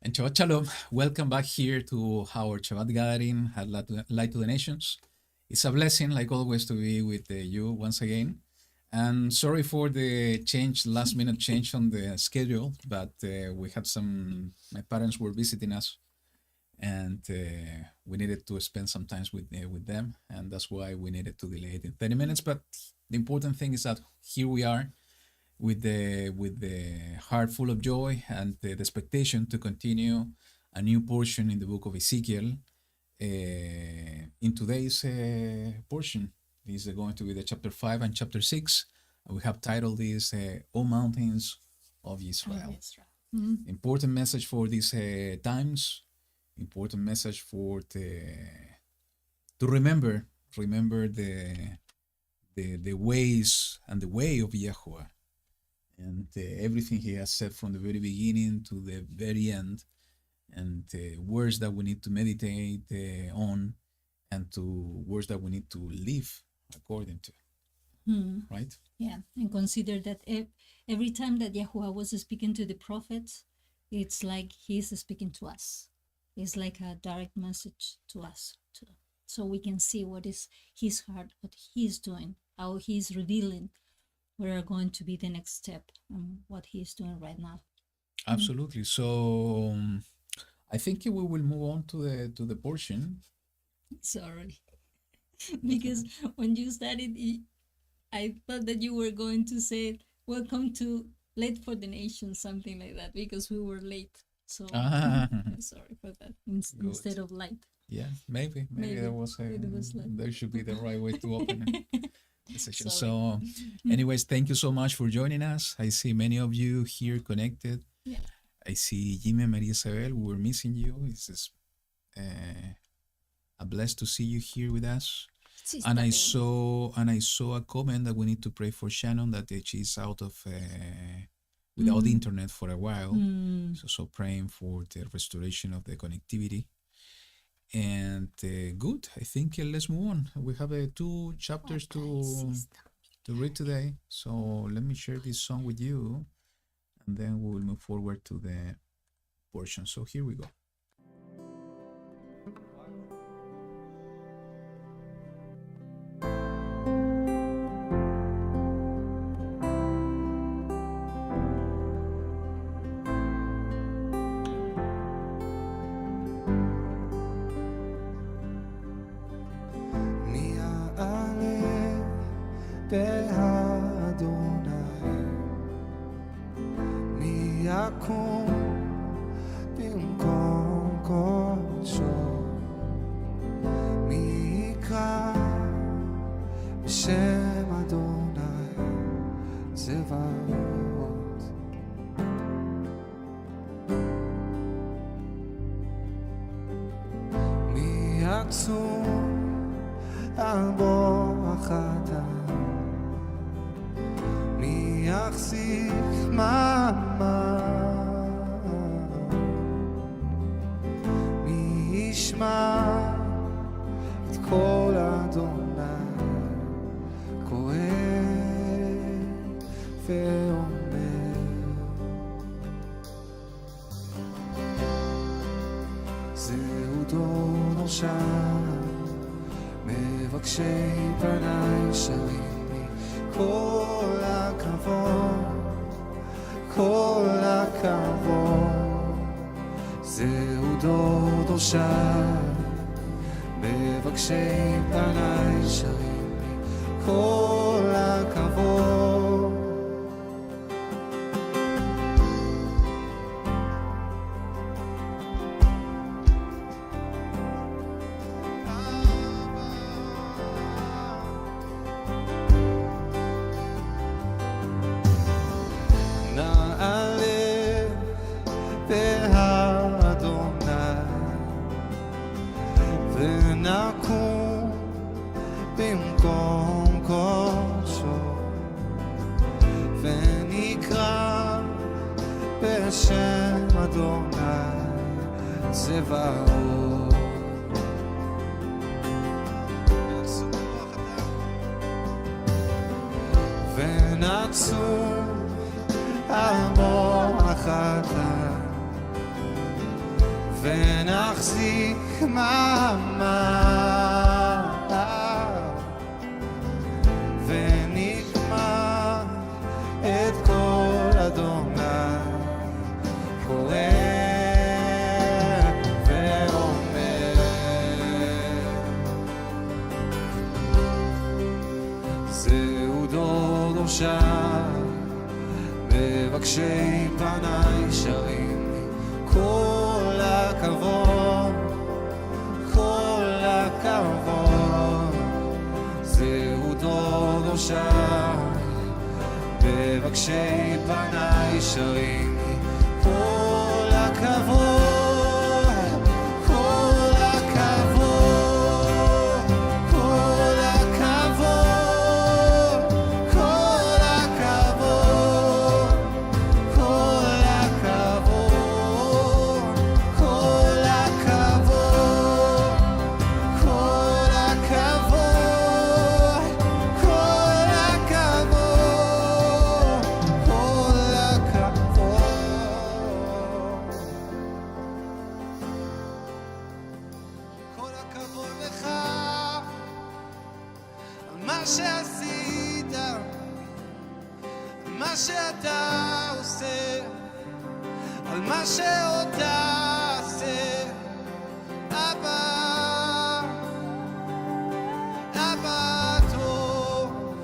And Shabbat Shalom. Welcome back here to our Shabbat gathering at Light to the Nations. It's a blessing, like always, to be with you once again. And sorry for the change, last minute change on the schedule, but we had my parents were visiting us, and we needed to spend some time with them, and that's why we needed to delay it in 30 minutes. But the important thing is that here we are, with the heart full of joy and the expectation to continue a new portion in the book of Ezekiel. In today's portion, this is going to be the chapter 5 and chapter 6. We have titled this "O Mountains of Yisra'ěl." Mm-hmm. Important message for these times. Important message to remember the ways and the way of YaHuWaH. And everything he has said from the very beginning to the very end, and words that we need to meditate on, and to words that we need to live according to. Right? Yeah, and consider that every time that YaHuWaH was speaking to the prophets, it's like he's speaking to us. It's like a direct message to us, so we can see what is his heart, what he's doing, how he's revealing what are going to be the next step and what he is doing right now. Absolutely. So I think we will move on to the portion. Sorry, because when you started, I thought that you were going to say "Welcome to Late for the Nation," something like that, because we were late. So I'm sorry for that. Instead of light. Yeah, maybe there should be the right way to open it. So anyways, thank you so much for joining us. I see many of you here connected. Yeah. I see Jimmy and Maria Isabel. We were missing you. It's just a blessed to see you here with us. And I saw a comment that we need to pray for Shannon, that she's out of without the internet for a while. So praying for the restoration of the connectivity. And good. I think let's move on. We have 2 chapters to read today. So let me share this song with you, and then we will move forward to the portion. So here we go. ונחזיק מעמד ונקמע את כל אדוני קורא ואומר זהו דור דורשיו מבקשי פניי שרים כל הכבוד, כל הכבוד זהו דור דורשיי מבקשי פניי שרים כל הכבוד, כל הכבוד, כל הכבוד, כל הכבוד, כל הכבוד, כל הכבוד, כל הכבוד, כל הכבוד לך על מה שעשית, על מה שאתה עושה, על מה שעוד תעשה. אבא, אבא טוב,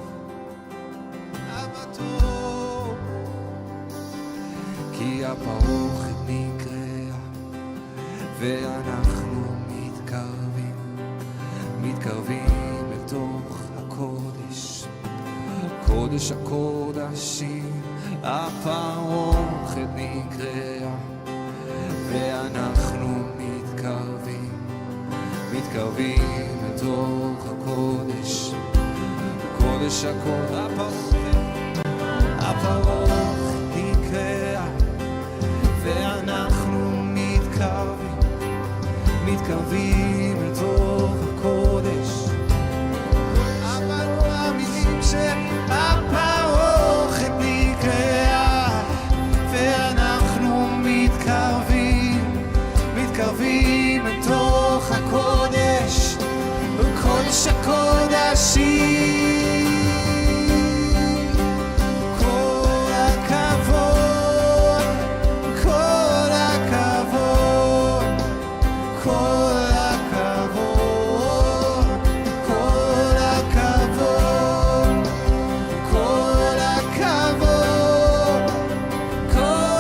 אבא טוב, כי הפרוכת נקראה ואנחנו מתקרבים לתוך הקודש, קודש הקודשים. הפרוכת נקראה ואנחנו מתקרבים לתוך הקודש, קודש הקודשים. הפרוכת נקראה ואנחנו מתקרבים לתוך הקודש. אבל מאמינים שהפרוכת נקראה ואנחנו מתקרבים לתוך הקודש, קודש הקודשים. כל הכבוד, כל הכבוד, כל הכבוד, כל הכבוד, כל הכבוד, כל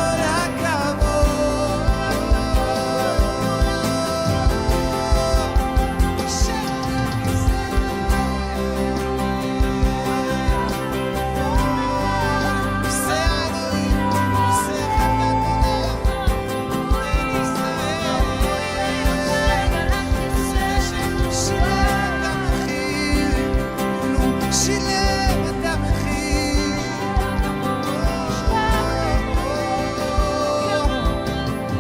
שילם את המחיר.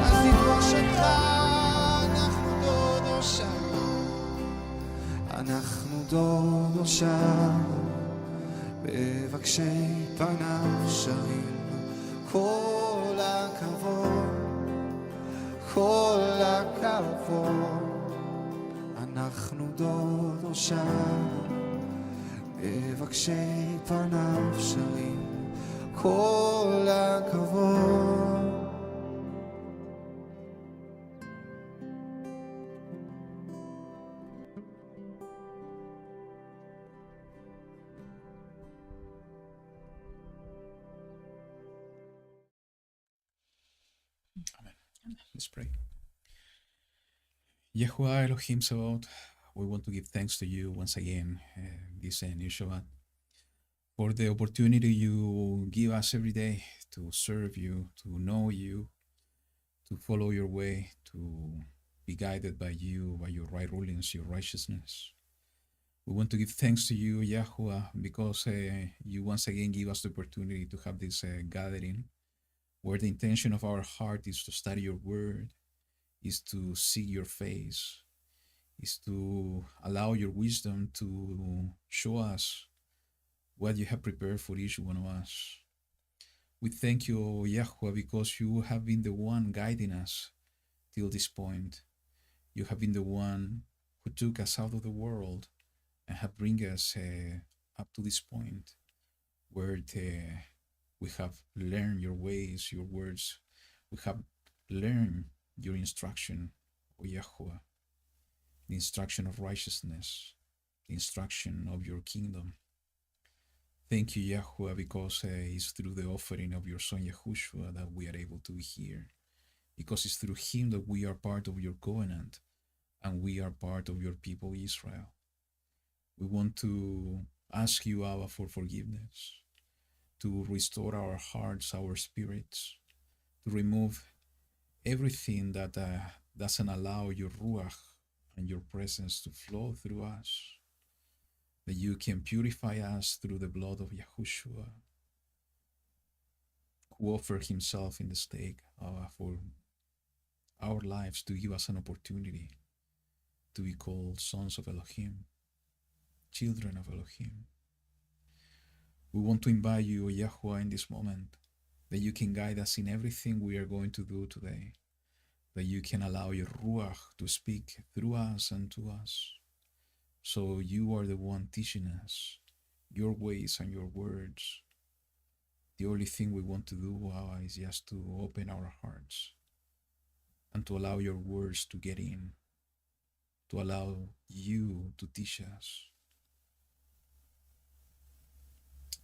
אז נדרוש אותך, אנחנו דור דורשיו, אנחנו דור דורשיו, מבקשי פניו שרים כל הכבוד, כל הכבוד. אנחנו דור דורשיו, מבקשי פניו שרים כל הכבוד. Let's pray. YaHuWaH Elohim Sabaoth, we want to give thanks to you once again this new Shabbat for the opportunity you give us every day to serve you, to know you, to follow your way, to be guided by you, by your right rulings, your righteousness. We want to give thanks to you, YaHuWaH, because you once again give us the opportunity to have this gathering where the intention of our heart is to study your word, is to see your face, is to allow your wisdom to show us what you have prepared for each one of us. We thank you, YaHuWaH, because you have been the one guiding us till this point. You have been the one who took us out of the world and have bring us up to this point where we have learned your ways, your words. We have learned your instruction, O YaHuWaH, the instruction of righteousness, the instruction of your kingdom. Thank you, YaHuWaH, because it's through the offering of your Son Yahushua that we are able to be here. Because it's through him that we are part of your covenant and we are part of your people Israel. We want to ask you, Abba, for forgiveness, to restore our hearts, our spirits, to remove everything that doesn't allow your Ruach and your presence to flow through us, that you can purify us through the blood of Yahushua, who offered himself in the stake for our lives, to give us an opportunity to be called sons of Elohim, children of Elohim. We want to invite you, O YaHuWaH, in this moment, that you can guide us in everything we are going to do today, that you can allow your Ruach to speak through us and to us. So you are the one teaching us your ways and your words. The only thing we want to do, Abba, is just to open our hearts and to allow your words to get in, to allow you to teach us.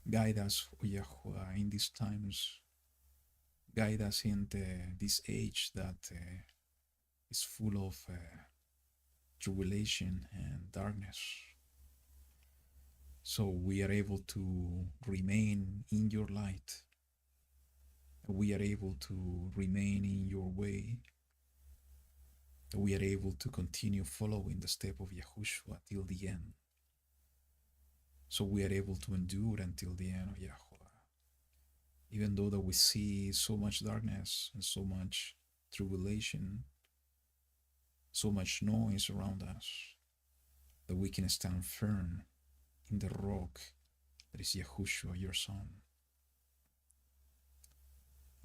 Guide us, O YaHuWaH, in these times. Guide us in this age that is full of tribulation and darkness. So we are able to remain in your light. We are able to remain in your way. We are able to continue following the step of Yahushua till the end. So we are able to endure until the end of YaHuWaH. Even though that we see so much darkness and so much tribulation, so much noise around us, that we can stand firm in the rock that is Yahushua, your Son.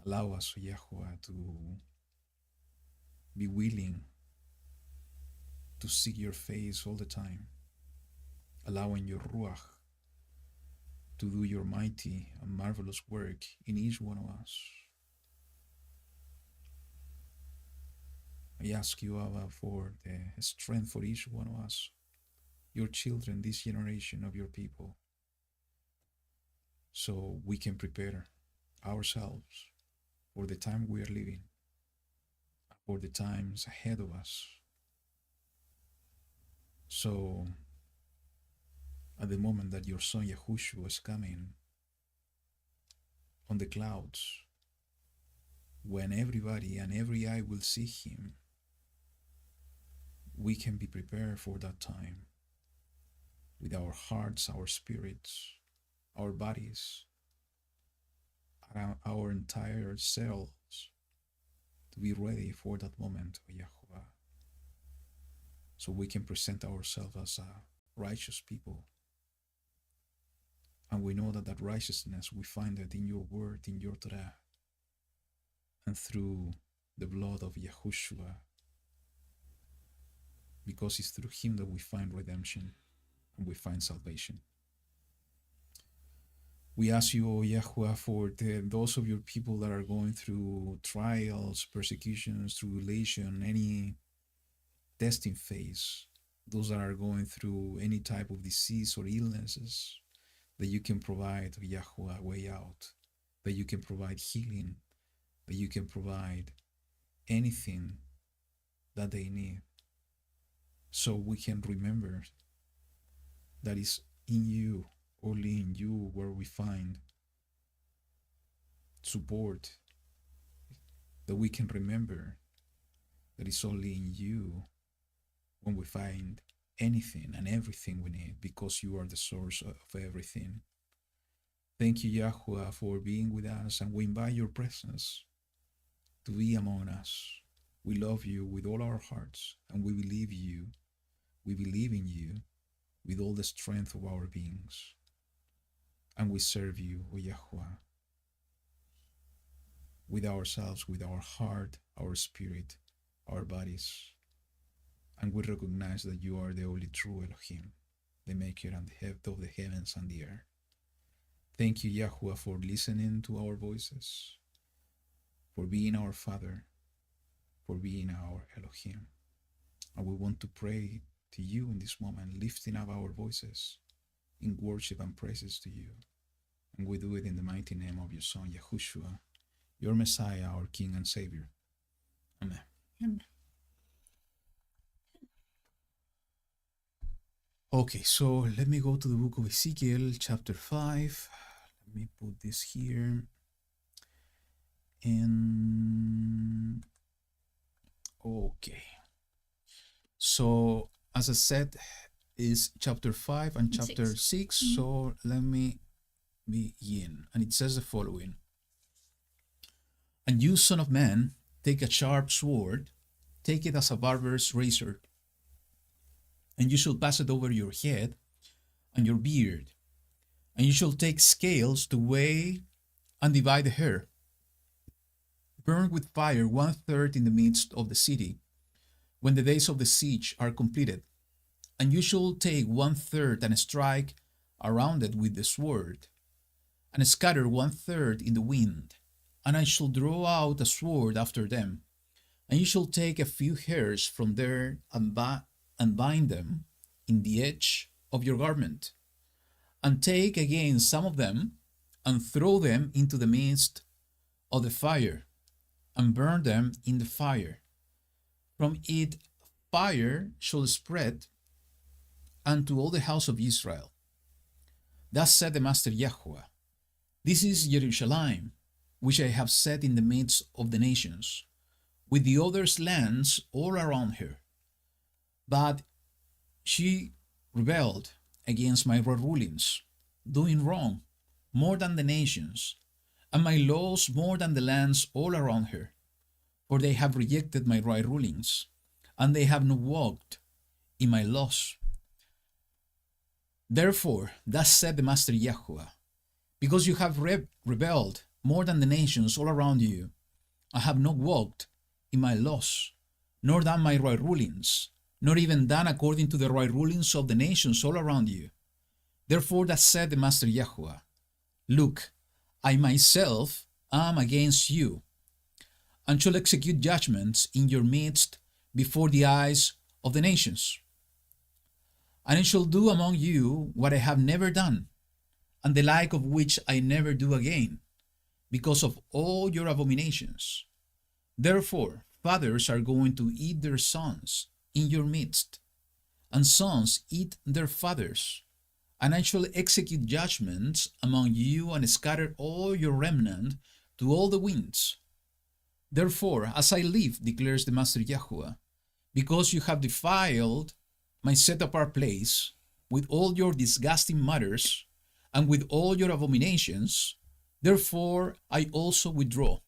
Allow us, YaHuWaH, to be willing to seek your face all the time, allowing your Ruach to do your mighty and marvelous work in each one of us. I ask you, Abba, for the strength for each one of us, your children, this generation of your people, so we can prepare ourselves for the time we are living, for the times ahead of us. So at the moment that your Son Yahushua is coming on the clouds, when everybody and every eye will see him, we can be prepared for that time with our hearts, our spirits, our bodies, our entire selves, to be ready for that moment, O YaHuWaH, so we can present ourselves as a righteous people. And we know that that righteousness, we find it in your word, in your Torah, and through the blood of Yahushua, because it's through him that we find redemption and we find salvation. We ask you, O YaHuWaH, for those of your people that are going through trials, persecutions, tribulation, any testing phase, those that are going through any type of disease or illnesses, that you can provide, YaHuWaH, a way out, that you can provide healing, that you can provide anything that they need, so we can remember that it's in you, only in you, where we find support, that we can remember that it's only in you when we find anything and everything we need, because you are the source of everything. Thank you, YaHuWaH, for being with us, and we invite your presence to be among us. We love you with all our hearts, and we believe you. We believe in you with all the strength of our beings, and we serve you, O YaHuWaH, with ourselves, with our heart, our spirit, our bodies, and we recognize that you are the only true Elohim, the maker and the head of the heavens and the earth. Thank you, YaHuWaH, for listening to our voices, for being our Father, for being our Elohim. And we want to pray to you in this moment, lifting up our voices in worship and praises to you. And we do it in the mighty name of your Son, Yahushua, your Messiah, our King and Savior. Amen. Amen. Okay, so let me go to the book of Ezekiel, chapter 5. Let me put this here. And okay. So, as I said, is chapter 5 and chapter 6. So let me begin. And it says the following. And you, son of man, take a sharp sword, take it as a barber's razor, and you shall pass it over your head and your beard, and you shall take scales to weigh and divide the hair. Burn with fire 1/3 in the midst of the city, when the days of the siege are completed. And you shall take 1/3 and strike around it with the sword, and scatter 1/3 in the wind. And I shall draw out a sword after them. And you shall take a few hairs from there and bind them in the edge of your garment. And take again some of them and throw them into the midst of the fire, and burn them in the fire. From it fire shall spread unto all the house of Israel. Thus said the Master YaHuWaH, this is Jerusalem, which I have set in the midst of the nations, with the other lands all around her. But she rebelled against my rulings, doing wrong more than the nations, and my laws more than the lands all around her. For they have rejected my right rulings, and they have not walked in my laws. Therefore, thus said the Master YaHuWaH, because you have rebelled more than the nations all around you, I have not walked in my laws, nor done my right rulings, nor even done according to the right rulings of the nations all around you. Therefore, thus said the Master YaHuWaH, look, I myself am against you, and shall execute judgments in your midst before the eyes of the nations. And I shall do among you what I have never done, and the like of which I never do again, because of all your abominations. Therefore, fathers are going to eat their sons in your midst, and sons eat their fathers. And I shall execute judgments among you and scatter all your remnant to all the winds. Therefore, as I live, declares the Master YaHuWaH, because you have defiled my set-apart place with all your disgusting matters and with all your abominations, therefore I also withdraw,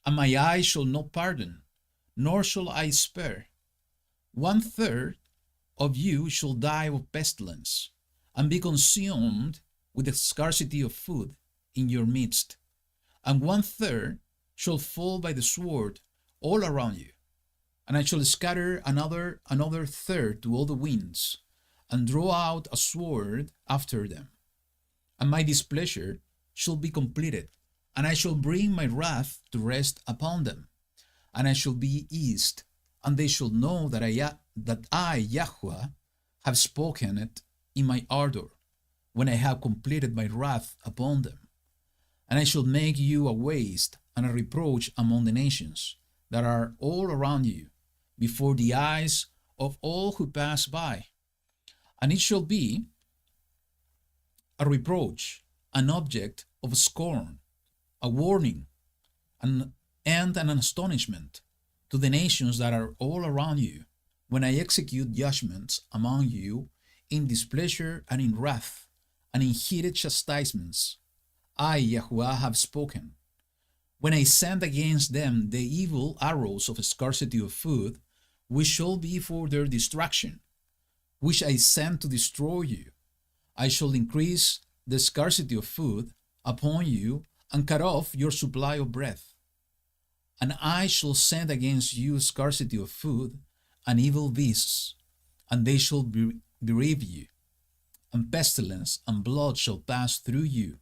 and my eye shall not pardon, nor shall I spare. 1/3 of you shall die of pestilence, and be consumed with the scarcity of food in your midst, and 1/3 shall fall by the sword all around you. And I shall scatter another 1/3 to all the winds, and draw out a sword after them. And my displeasure shall be completed, and I shall bring my wrath to rest upon them. And I shall be eased, and they shall know that I, YaHuWaH, have spoken it in my ardor, when I have completed my wrath upon them. And I shall make you a waste and a reproach among the nations that are all around you, before the eyes of all who pass by. And it shall be a reproach, an object of scorn, a warning, and an astonishment to the nations that are all around you, when I execute judgments among you in displeasure and in wrath, and in heated chastisements. I, YaHuWaH, have spoken. When I send against them the evil arrows of scarcity of food, which shall be for their destruction, which I send to destroy you, I shall increase the scarcity of food upon you and cut off your supply of bread. And I shall send against you scarcity of food and evil beasts, and they shall bereave you, and pestilence and blood shall pass through you,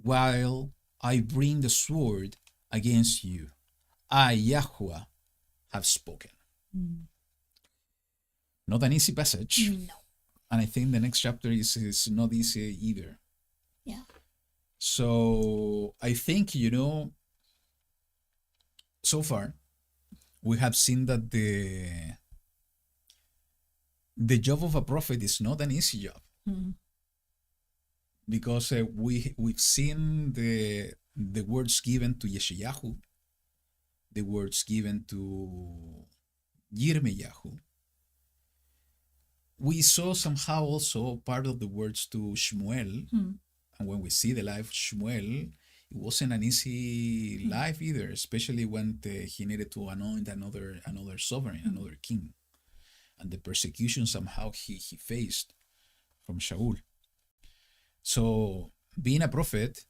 while I bring the sword against you. I, YaHuWaH, have spoken. Not an easy passage. No. And I think the next chapter is not easy either. Yeah. So I think, so far, we have seen that the job of a prophet is not an easy job. Because we've seen the words given to Yeshayahu, the words given to Yirmeyahu. We saw somehow also part of the words to Shmuel, and when we see the life of Shmuel, it wasn't an easy life either, especially when he needed to anoint another sovereign, another king, and the persecution somehow he faced from Shaul. So being a prophet,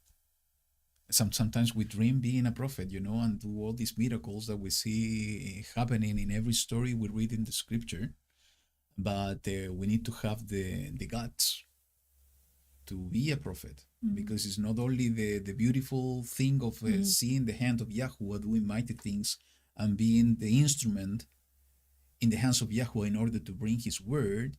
sometimes we dream being a prophet, and do all these miracles that we see happening in every story we read in the scripture. But we need to have the guts to be a prophet, because it's not only the beautiful thing of seeing the hand of YaHuWaH doing mighty things and being the instrument in the hands of YaHuWaH in order to bring his word.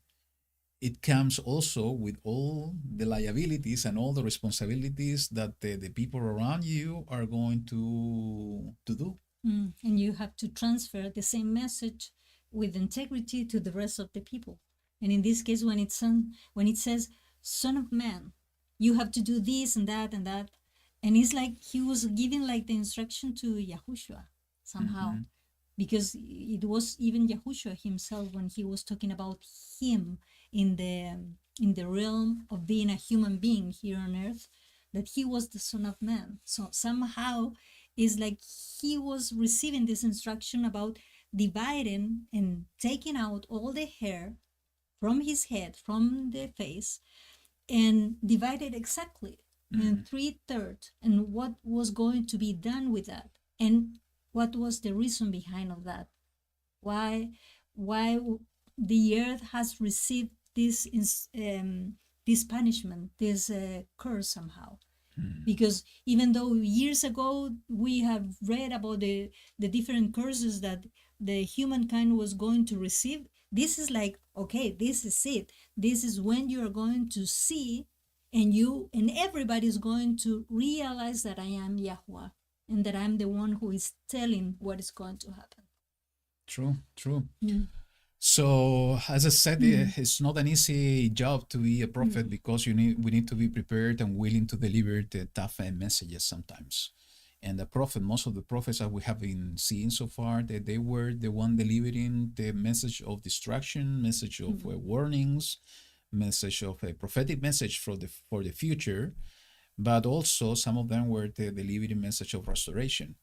It comes also with all the liabilities and all the responsibilities that the people around you are going to do. And you have to transfer the same message with integrity to the rest of the people. And in this case, when it says, Son of Man, you have to do this and that and that. And it's like he was giving like the instruction to Yahushua somehow. Because it was even Yahushua himself when he was talking about him in the realm of being a human being here on earth, that he was the Son of Man. So somehow it's like he was receiving this instruction about dividing and taking out all the hair from his head, from the face, and divided exactly in 3/3, and what was going to be done with that, and what was the reason behind of that, why the earth has received this punishment, this curse somehow. Because even though years ago we have read about the different curses that the humankind was going to receive, this is like, okay, this is it. This is when you are going to see, and everybody is going to realize that I am YaHuWaH, and that I'm the one who is telling what is going to happen. True. So, as I said, it's not an easy job to be a prophet, because we need to be prepared and willing to deliver the tough messages sometimes. And most of the prophets that we have been seeing so far, they were the one delivering the message of destruction, message of warnings, message of a prophetic message for the future. But also some of them were the delivering message of restoration.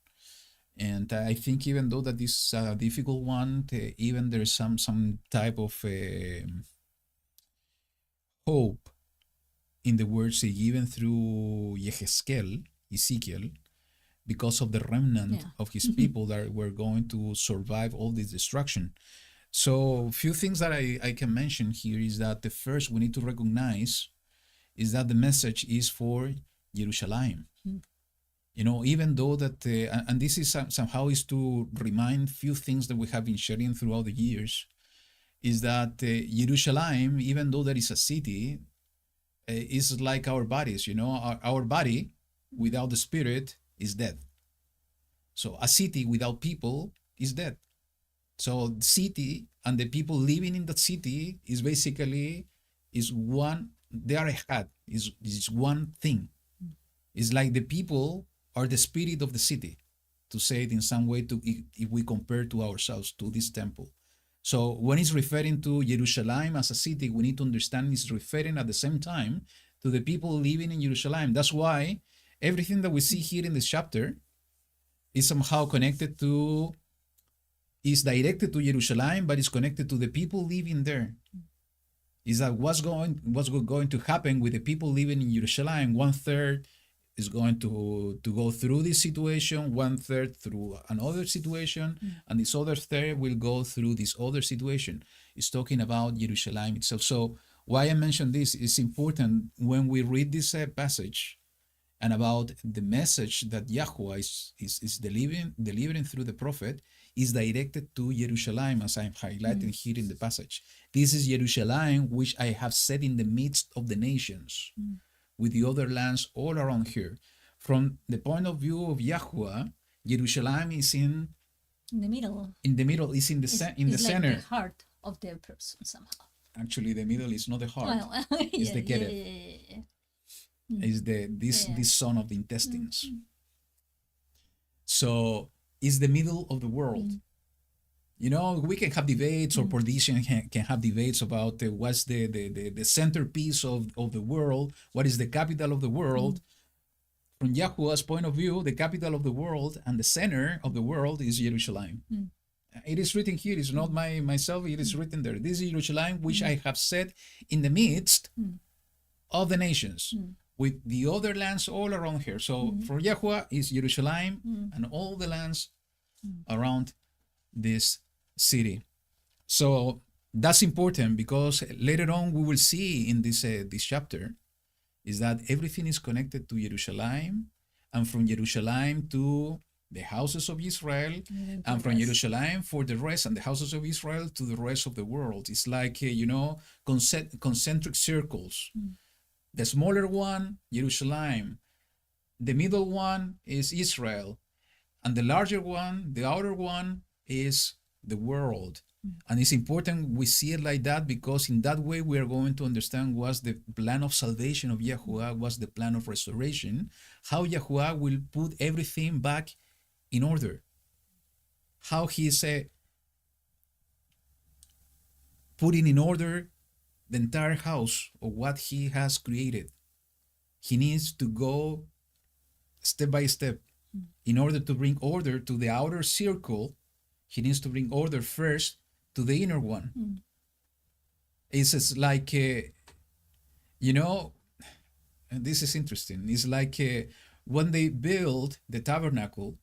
And I think even though that this is a difficult one, even there is some type of hope in the words given through Ezekiel, because of the remnant of his people that were going to survive all this destruction. So a few things that I can mention here is that the first we need to recognize is that the message is for Jerusalem. Even though that, and this is somehow is to remind few things that we have been sharing throughout the years, is that Jerusalem, even though there is a city, is like our bodies. Our body without the spirit is dead. So a city without people is dead. So the city and the people living in that city is basically one. They are echad, is one thing. It's like the people are the spirit of the city, to say it in some way, if we compare to ourselves to this temple. So when it's referring to Jerusalem as a city, we need to understand it's referring at the same time to the people living in Jerusalem. That's why everything that we see here in this chapter is somehow is directed to Jerusalem, but it's connected to the people living there. Is that what's going to happen with the people living in Jerusalem? 1/3 is going to go through this situation, 1/3 through another situation, and this other third will go through this other situation. It's talking about Jerusalem itself. So why I mention this is important when we read this passage and about the message that YaHuWaH is delivering through the prophet is directed to Jerusalem, as I'm highlighting here in the passage. This is Jerusalem, which I have set in the midst of the nations, with the other lands all around here. From the point of view of YaHuWaH, Jerusalem is in the middle. In the middle, is in the center. Like the heart of the person somehow. Actually, the middle is not the heart. Well, it's the Kerev. Is this son of the intestines. So it's the middle of the world. You know, we can have debates, or politicians can have debates about what's the centerpiece of the world, what is the capital of the world. From YaHuWaH's point of view, the capital of the world and the center of the world is Jerusalem. It is written here, it's not myself, it is written there. This is Jerusalem, which I have set in the midst of the nations, with the other lands all around here. So for YaHuWaH is Jerusalem and all the lands around this city. So that's important, because later on we will see in this chapter is that everything is connected to Jerusalem, and from Jerusalem to the houses of Israel, and from Jerusalem for the rest, and the houses of Israel to the rest of the world. It's like, concentric circles. The smaller one, Jerusalem. The middle one is Israel. And the larger one, the outer one, is the world. And it's important we see it like that, because in that way we are going to understand what's the plan of salvation of YaHuWaH, what's the plan of restoration, how YaHuWaH will put everything back in order, how he's putting in order the entire house of what he has created. He needs to go step by step. In order to bring order to the outer circle, he needs to bring order first to the inner one. It's like, and this is interesting. It's like when they built the tabernacle,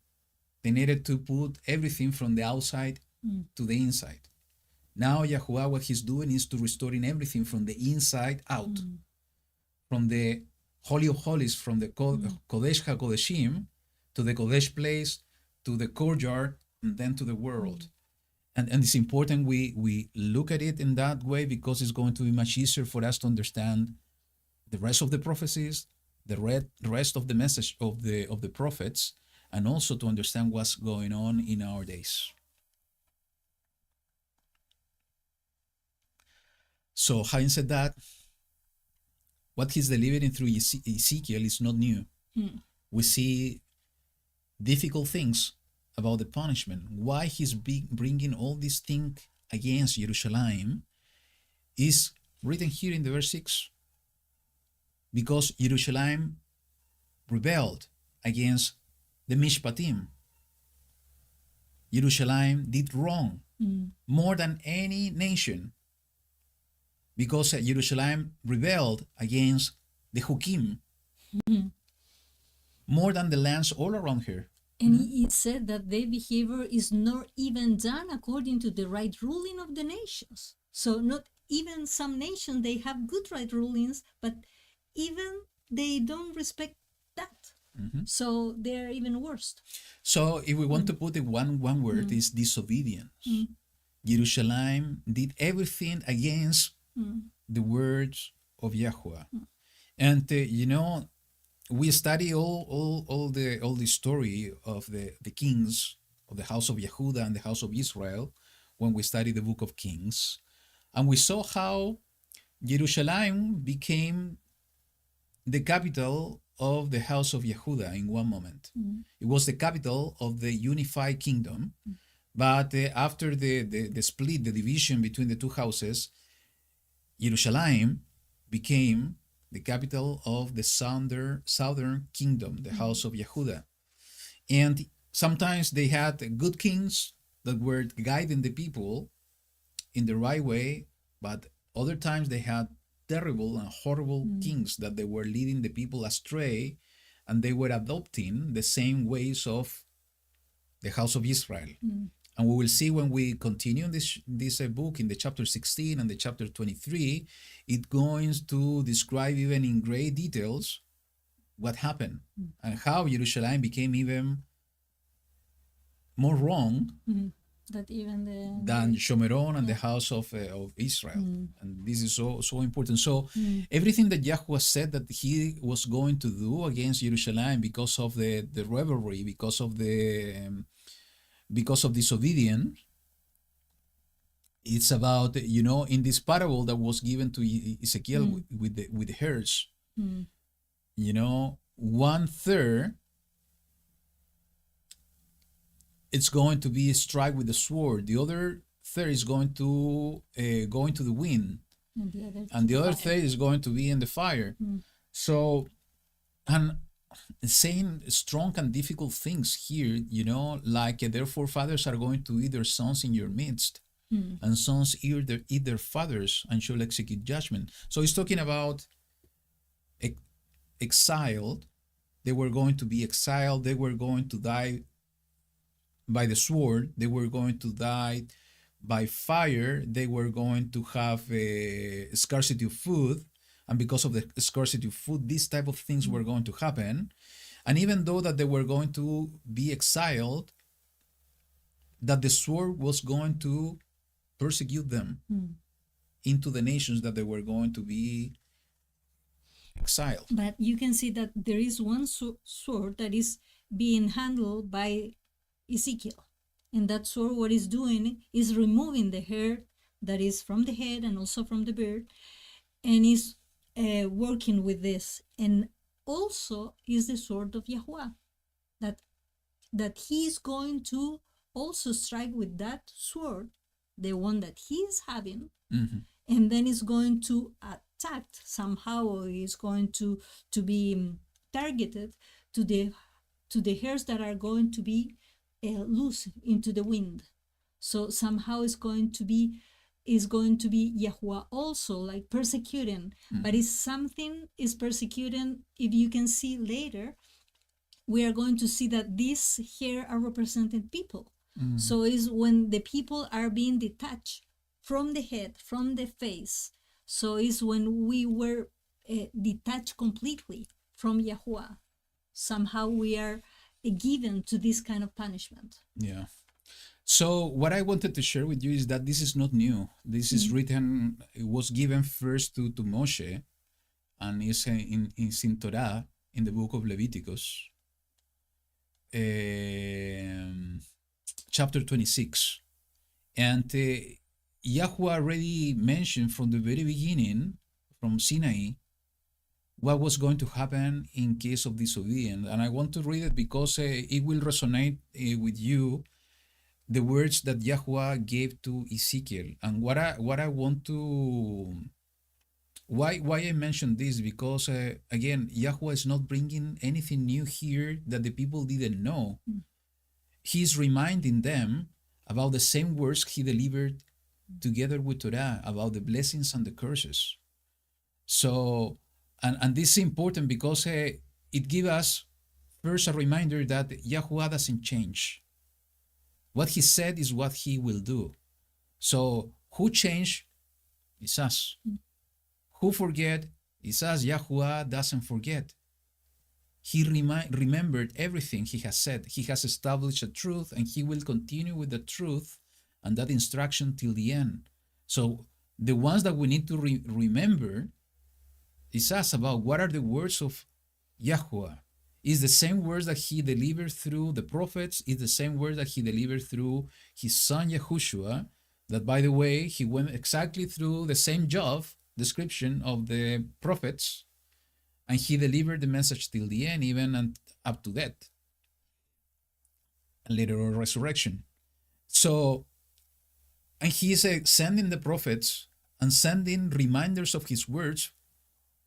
they needed to put everything from the outside to the inside. Now YaHuWaH, what he's doing is to restoring everything from the inside out. From the Holy of Holies, from the Kodesh HaKodeshim, to the Kodesh place, to the courtyard, and then to the world. And it's important we look at it in that way, because it's going to be much easier for us to understand the rest of the prophecies, the rest of the message of the prophets, and also to understand what's going on in our days. So having said that, what he's delivering through Ezekiel is not new. We see difficult things about the punishment. Why he's bringing all these things against Jerusalem is written here in the verse 6. Because Jerusalem rebelled against the Mishpatim. Jerusalem did wrong more than any nation, because Jerusalem rebelled against the Hukim more than the lands all around here. And it said that their behavior is not even done according to the right ruling of the nations. So not even some nations, they have good right rulings, but even they don't respect that. So they're even worse. So if we want to put it one word, is disobedience. Jerusalem did everything against the words of YaHuWaH. And we study all the story of the kings of the house of Yehuda and the house of Israel when we study the book of Kings, and we saw how Jerusalem became the capital of the house of Yehuda in one moment. It was the capital of the unified kingdom, but after the split, the division between the two houses, Jerusalem became the capital of the southern kingdom, the house of Yehuda. And sometimes they had good kings that were guiding the people in the right way, but other times they had terrible and horrible kings that they were leading the people astray, and they were adopting the same ways of the house of Israel. And we will see when we continue this book in the chapter 16 and the chapter 23, it goes to describe even in great details what happened and how Jerusalem became even more wrong That even than Shomeron and the house of Israel. And this is so important. So everything that YaHuWaH said that he was going to do against Jerusalem because of the rivalry, because of disobedience, it's about, in this parable that was given to Ezekiel with the herds, 1/3 it's going to be struck with the sword. The other third is going to go into the wind, and the other third is going to be in the fire. So, and saying strong and difficult things here, like therefore fathers are going to eat their sons in your midst, and sons eat their fathers and shall execute judgment. So he's talking about exiled. They were going to be exiled. They were going to die by the sword. They were going to die by fire. They were going to have a scarcity of food. And because of the scarcity of food, these type of things were going to happen. And even though that they were going to be exiled, that the sword was going to persecute them into the nations that they were going to be exiled. But you can see that there is one sword that is being handled by Ezekiel. And that sword, what it's doing is removing the hair that is from the head and also from the beard, and is working with this. And also is the sword of YaHuWaH, that he is going to also strike with that sword, the one that he is having, and then is going to attack somehow, or is going to be targeted to the hairs that are going to be loose into the wind. So somehow it's going to be YaHuWaH also like persecuting, but it's something is persecuting. If you can see later, we are going to see that these here are representing people. So is when the people are being detached from the head, from the face. So is when we were detached completely from YaHuWaH. Somehow we are given to this kind of punishment. Yeah. So what I wanted to share with you is that this is not new. This is written, it was given first to Moshe, and it's in Torah, in the book of Leviticus, chapter 26. And YaHuWaH already mentioned from the very beginning, from Sinai, what was going to happen in case of disobedience. And I want to read it because it will resonate with you, the words that YaHuWaH gave to Ezekiel. And what I want to, why I mentioned this, because again, YaHuWaH is not bringing anything new here that the people didn't know. He's reminding them about the same words he delivered together with Torah, about the blessings and the curses. So, and this is important because it gives us first a reminder that YaHuWaH doesn't change. What he said is what he will do. So who changed is us. Who forget is us. YaHuWaH doesn't forget. He remembered everything he has said. He has established a truth, and he will continue with the truth and that instruction till the end. So the ones that we need to remember is us, about what are the words of YaHuWaH. Is the same words that he delivered through the prophets, is the same words that he delivered through his son Yahushua, that by the way, he went exactly through the same job description of the prophets, and he delivered the message till the end, even and up to death, and later on resurrection. So, and he is sending the prophets and sending reminders of his words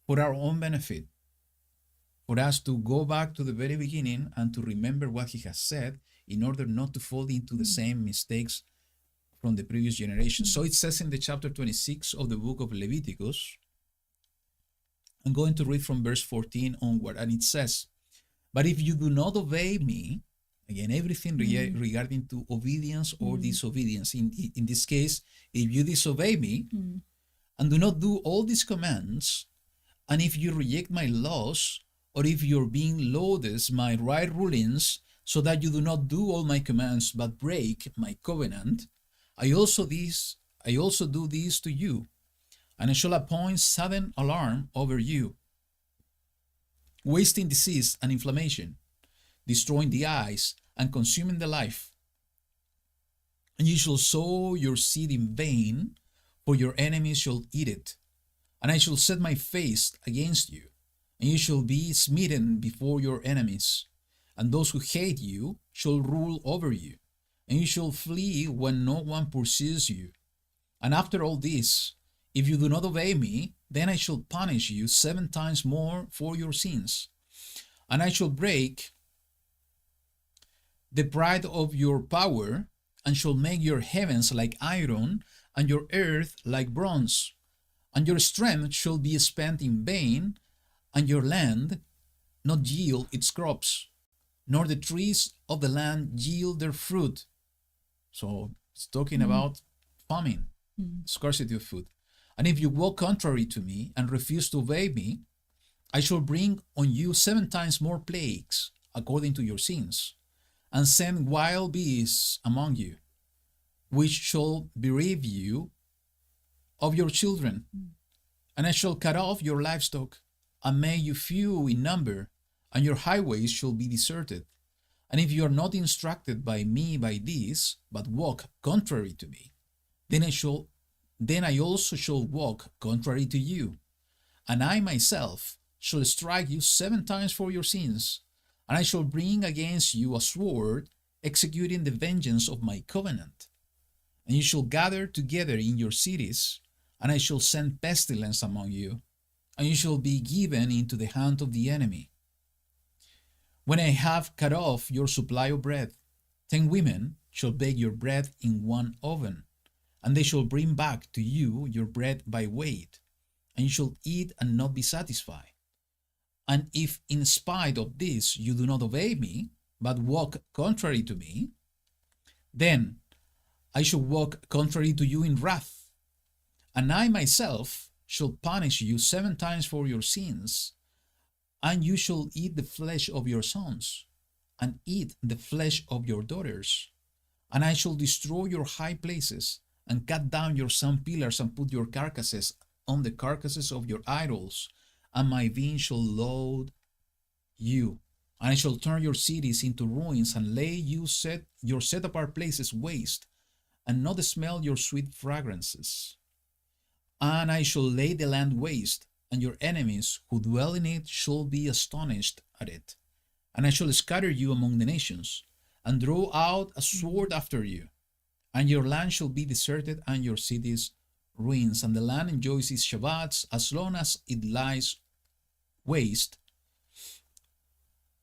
for our own benefit, for us to go back to the very beginning and to remember what he has said in order not to fall into the same mistakes from the previous generation. So it says in the chapter 26 of the book of Leviticus, I'm going to read from verse 14 onward, and it says, But if you do not obey me, again, everything regarding to obedience or disobedience. In this case, if you disobey me and do not do all these commands, and if you reject my laws, or if you're being lawless, my right rulings, so that you do not do all my commands but break my covenant, I also do this to you, and I shall appoint sudden alarm over you, wasting disease and inflammation, destroying the eyes and consuming the life. And you shall sow your seed in vain, for your enemies shall eat it. And I shall set my face against you, and you shall be smitten before your enemies. And those who hate you shall rule over you, and you shall flee when no one pursues you. And after all this, if you do not obey me, then I shall punish you 7 times more for your sins. And I shall break the pride of your power, and shall make your heavens like iron, and your earth like bronze. And your strength shall be spent in vain, and your land not yield its crops, nor the trees of the land yield their fruit. So it's talking about famine, scarcity of food. And if you walk contrary to me and refuse to obey me, I shall bring on you 7 times more plagues according to your sins, and send wild beasts among you, which shall bereave you of your children. And I shall cut off your livestock, and make you few in number, and your highways shall be deserted. And if you are not instructed by me by this, but walk contrary to me, then I also shall walk contrary to you, and I myself shall strike you 7 times for your sins, and I shall bring against you a sword, executing the vengeance of my covenant. And you shall gather together in your cities, and I shall send pestilence among you, and you shall be given into the hand of the enemy. When I have cut off your supply of bread, 10 women shall bake your bread in one oven, and they shall bring back to you your bread by weight, and you shall eat and not be satisfied. And if in spite of this you do not obey me, but walk contrary to me, then I shall walk contrary to you in wrath, and I myself shall punish you 7 times for your sins, and you shall eat the flesh of your sons, and eat the flesh of your daughters. And I shall destroy your high places, and cut down your sun pillars, and put your carcasses on the carcasses of your idols, and my vine shall load you. And I shall turn your cities into ruins, and lay your set apart places waste, and not smell your sweet fragrances. And I shall lay the land waste, and your enemies who dwell in it shall be astonished at it. And I shall scatter you among the nations, and draw out a sword after you. And your land shall be deserted, and your cities ruins. And the land enjoys its Shabbats as long as it lies waste,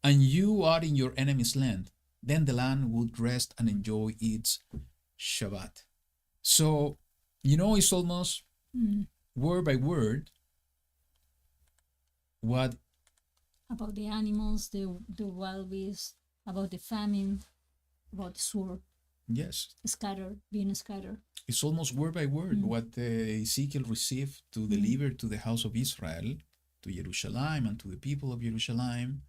and you are in your enemy's land. Then the land would rest and enjoy its Shabbat. So, it's almost word by word what about the animals, the wild beasts, about the famine, about the sword. Yes. Being scattered. It's almost word by word what Ezekiel received to deliver to the house of Israel, to Jerusalem, and to the people of Jerusalem,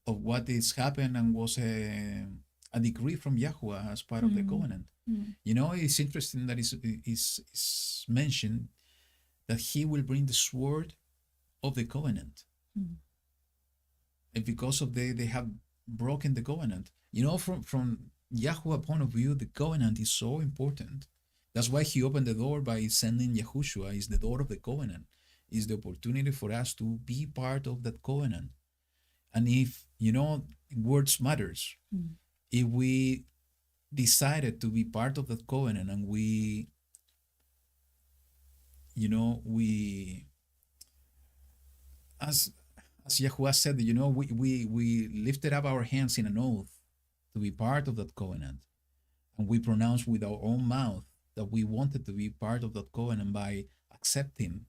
of what is happened and was a decree from YaHuWaH as part of the covenant. It's interesting that it's mentioned that he will bring the sword of the covenant. And because of they have broken the covenant. From YaHuWaH point of view, the covenant is so important. That's why he opened the door by sending Yahushua. Is the door of the covenant. Is the opportunity for us to be part of that covenant. And if, words matters. If we decided to be part of that covenant and we as YaHuWaH said, we lifted up our hands in an oath to be part of that covenant. And we pronounced with our own mouth that we wanted to be part of that covenant by accepting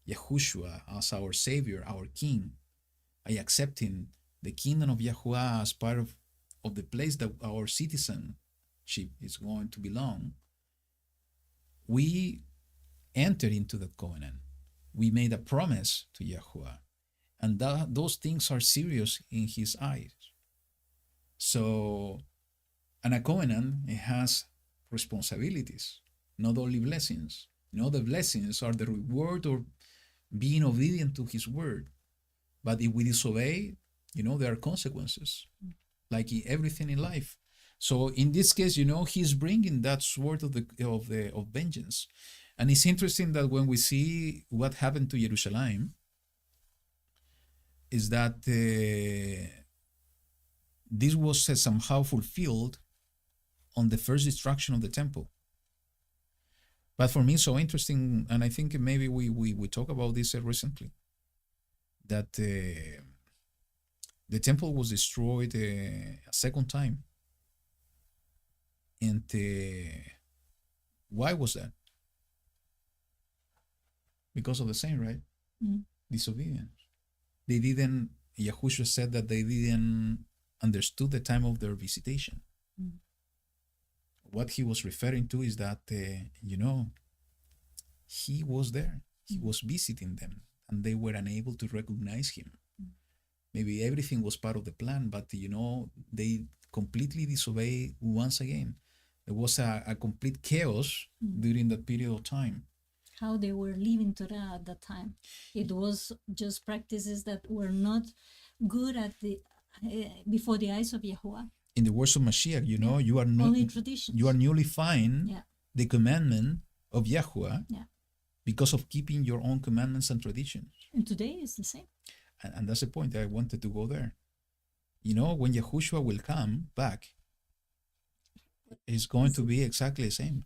Yahushua as our Savior, our King, by accepting the kingdom of YaHuWaH as part of the place that our citizenship is going to belong, we entered into that covenant. We made a promise to YaHuWaH, and those things are serious in his eyes. So, and a covenant, it has responsibilities, not only blessings. The blessings are the reward of being obedient to his word. But if we disobey, there are consequences, like in everything in life. So in this case, he's bringing that sword of vengeance. And it's interesting that when we see what happened to Jerusalem, is that this was somehow fulfilled on the first destruction of the temple. But for me, so interesting, and I think maybe we talked about this recently, that the temple was destroyed a second time. And why was that? Because of the sin, right? Disobedience. They didn't, Yahushua said that they didn't understood the time of their visitation. What he was referring to is that, he was there. He was visiting them, and they were unable to recognize him. Maybe everything was part of the plan, but, they completely disobeyed once again. It was a complete chaos during that period of time. How they were living Torah at that time. It was just practices that were not good at before the eyes of YaHuWaH. In the words of Mashiach, you are only traditions. You are nullifying the commandment of YaHuWaH because of keeping your own commandments and traditions. And today is the same. And that's the point. I wanted to go there. When Yahushua will come back, it's going to be exactly the same.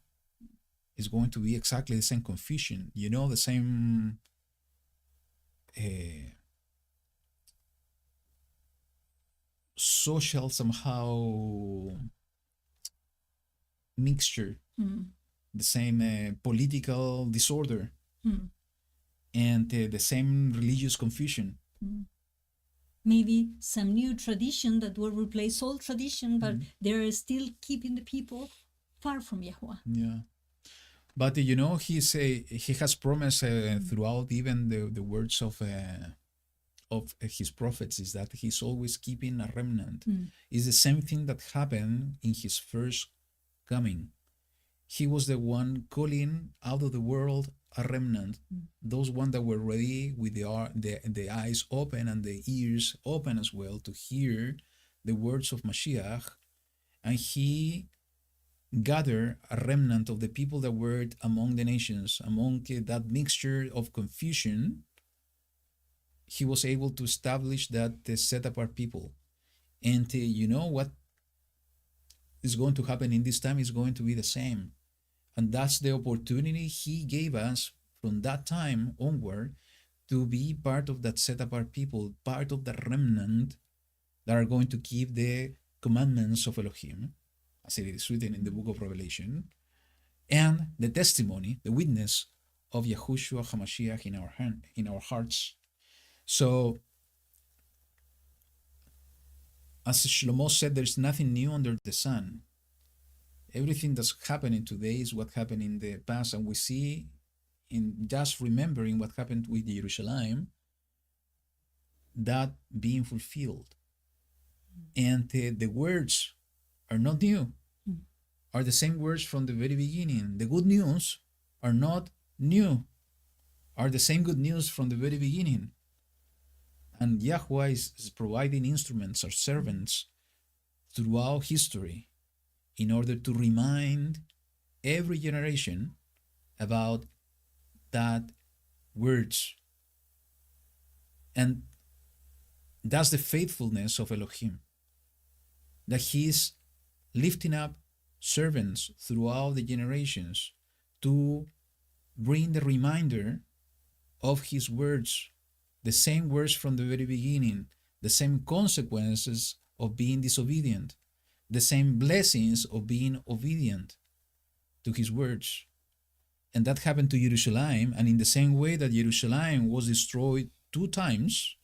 It's going to be exactly the same confusion. The same social somehow mixture, the same political disorder, and the same religious confusion. Maybe some new tradition that will replace old tradition, but they're still keeping the people far from YaHuWaH. Yeah. But he has promised throughout even the words of his prophets is that he's always keeping a remnant. It's the same thing that happened in his first coming. He was the one calling out of the world a remnant, those ones that were ready with the eyes open and the ears open as well to hear the words of Mashiach, and he gathered a remnant of the people that were among the nations, among that mixture of confusion. He was able to establish that set apart people. And what is going to happen in this time is going to be the same. And that's the opportunity he gave us from that time onward to be part of that set apart people, part of the remnant that are going to keep the commandments of Elohim, as it is written in the book of Revelation, and the testimony, the witness of Yahushua HaMashiach in our hearts. So, as Shlomo said, there's nothing new under the sun. Everything that's happening today is what happened in the past, and we see in just remembering what happened with Jerusalem, that being fulfilled. And the words are not new, are the same words from the very beginning. The good news are not new, are the same good news from the very beginning. And YaHuWaH is providing instruments or servants throughout history in order to remind every generation about that words. And that's the faithfulness of Elohim, that he is lifting up servants throughout the generations to bring the reminder of his words, the same words from the very beginning, the same consequences of being disobedient, the same blessings of being obedient to his words. And that happened to Jerusalem, and in the same way that Jerusalem was destroyed 2 times,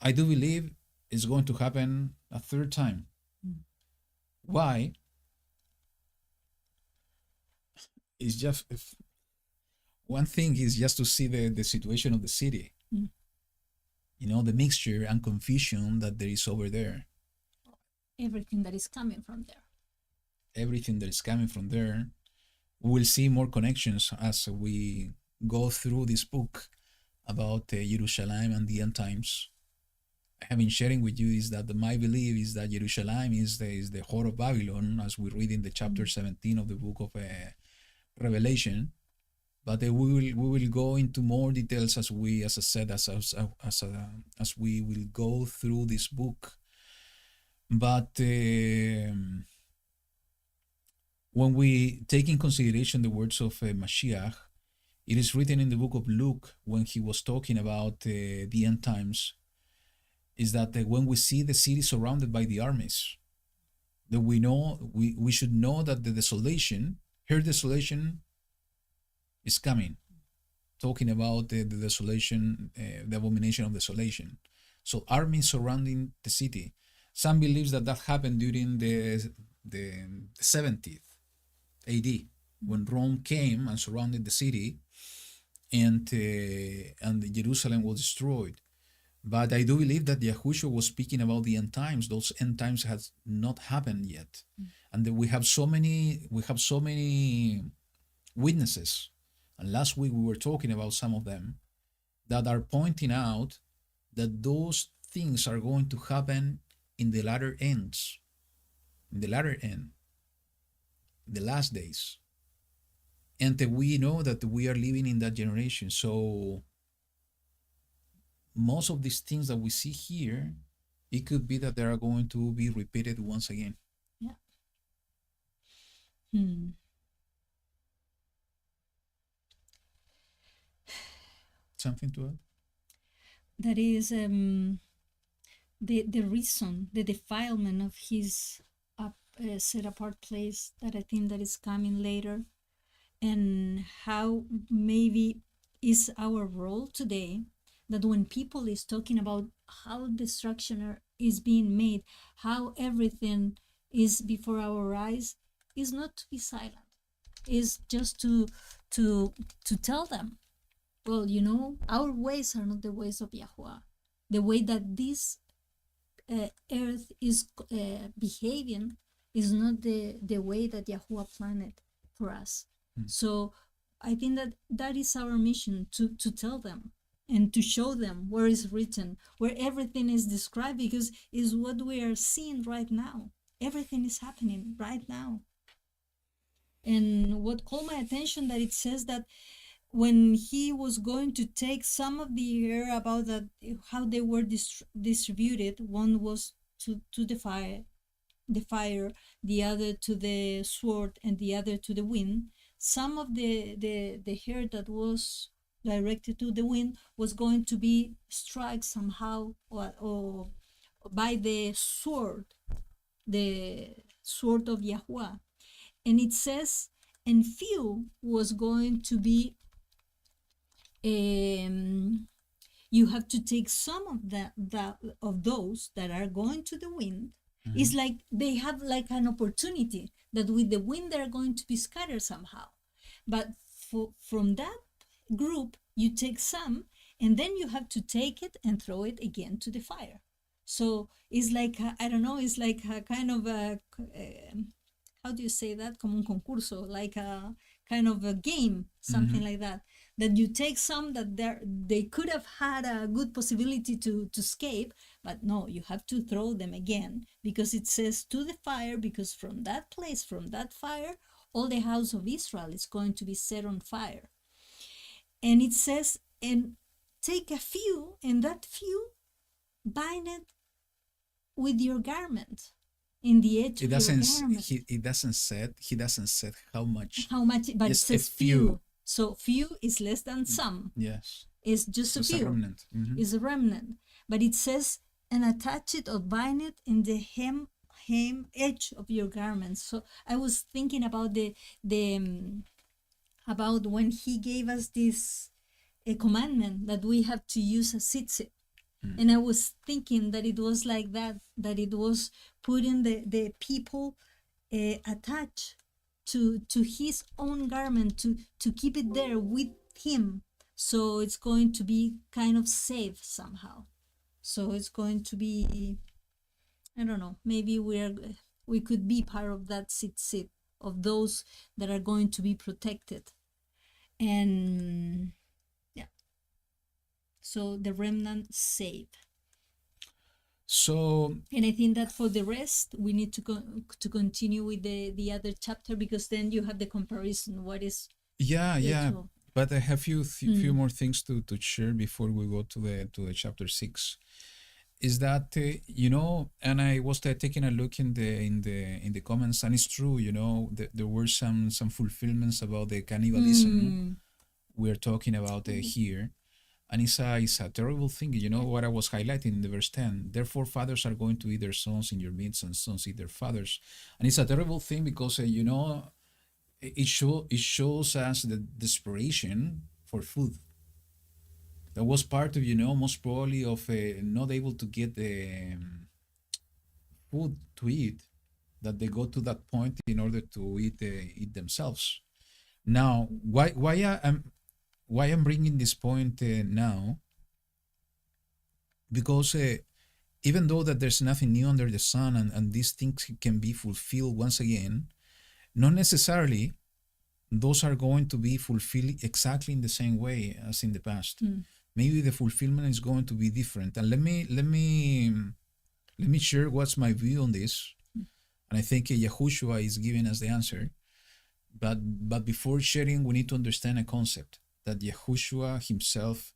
I do believe it's going to happen a third time. Why? It's just one thing is just to see the situation of the city. You know, the mixture and confusion that there is over there. Everything that is coming from there. Everything that is coming from there. We will see more connections as we go through this book about Jerusalem and the end times. I have been sharing with you is that my belief is that Jerusalem is the whore of Babylon, as we read in the chapter 17 of the book of Revelation. But we will go into more details as we, as I said, as we will go through this book. But when we take in consideration the words of Mashiach, it is written in the book of Luke when he was talking about the end times, is that when we see the city surrounded by the armies, that we should know that the desolation, her desolation, is coming. Talking about the desolation, the abomination of desolation. So armies surrounding the city. Some believes that happened during the 70th AD, when Rome came and surrounded the city, and Jerusalem was destroyed. But I do believe that Yahushua was speaking about the end times. Those end times has not happened yet, and that we have so many witnesses. And last week we were talking about some of them that are pointing out that those things are going to happen in the latter ends, in the latter end, the last days. And we know that we are living in that generation. So most of these things that we see here, it could be that they are going to be repeated once again. Yeah. Something to add? That is the reason, the defilement of his set apart place, that I think that is coming later, and how maybe is our role today, that when people is talking about how destruction is being made, how everything is before our eyes, is not to be silent, is just to tell them, well, you know, our ways are not the ways of YaHuWaH. The way that this earth is behaving is not the way that YaHuWaH planned it for us. So I think that is our mission, to tell them and to show them where is written, where everything is described, because is what we are seeing right now. Everything is happening right now. And what caught my attention, that it says that when he was going to take some of the air about that, how they were distributed, one was to the fire, the other to the sword, and the other to the wind. Some of the hair that was directed to the wind was going to be struck somehow or by the sword of YaHuWaH. And it says, and few was going to be, you have to take some of of those that are going to the wind. It's like they have like an opportunity that with the wind they're going to be scattered somehow. But from that group, you take some, and then you have to take it and throw it again to the fire. So it's like, I don't know, it's like a kind of a, how do you say that? Como un concurso, like a kind of a game, something like that. That you take some that they could have had a good possibility to escape, but no, you have to throw them again, because it says to the fire, because from that place, from that fire, all the house of Israel is going to be set on fire. And it says, and take a few, and that few, bind it with your garment, in the edge of your garment. He doesn't say how much. How much, but Yes, it says a few. few. So few is less than some. Yes. It's just a few. A remnant. Is a remnant. But it says, and attach it or bind it in the hem edge of your garment. So I was thinking about about when he gave us this a commandment that we have to use a tzitzit. And I was thinking that it was like that it was putting the people attached to his own garment to keep it there with him. So it's going to be kind of safe somehow. So it's going to be, I don't know, maybe we could be part of that seat of those that are going to be protected. And yeah, so the remnant safe. So, And I think that for the rest, we need to continue with the other chapter, because then you have the comparison. What is yeah. so- But I have few more things to share before we go to the chapter 6. Is that and I was taking a look in the comments, and it's true. There were some fulfillments about the cannibalism we're talking about here, and it's a terrible thing. What I was highlighting in the verse 10. Therefore, fathers are going to eat their sons in your midst, and sons eat their fathers, and it's a terrible thing because it shows us the desperation for food. That was part of, most probably of not able to get the food to eat, that they go to that point in order to eat themselves. Now, why I'm bringing this point now? Because even though that there's nothing new under the sun, and these things can be fulfilled once again, not necessarily those are going to be fulfilled exactly in the same way as in the past. Maybe the fulfillment is going to be different. And let me share what's my view on this. And I think YaHuWaH is giving us the answer. But before sharing, we need to understand a concept that YaHuWaH himself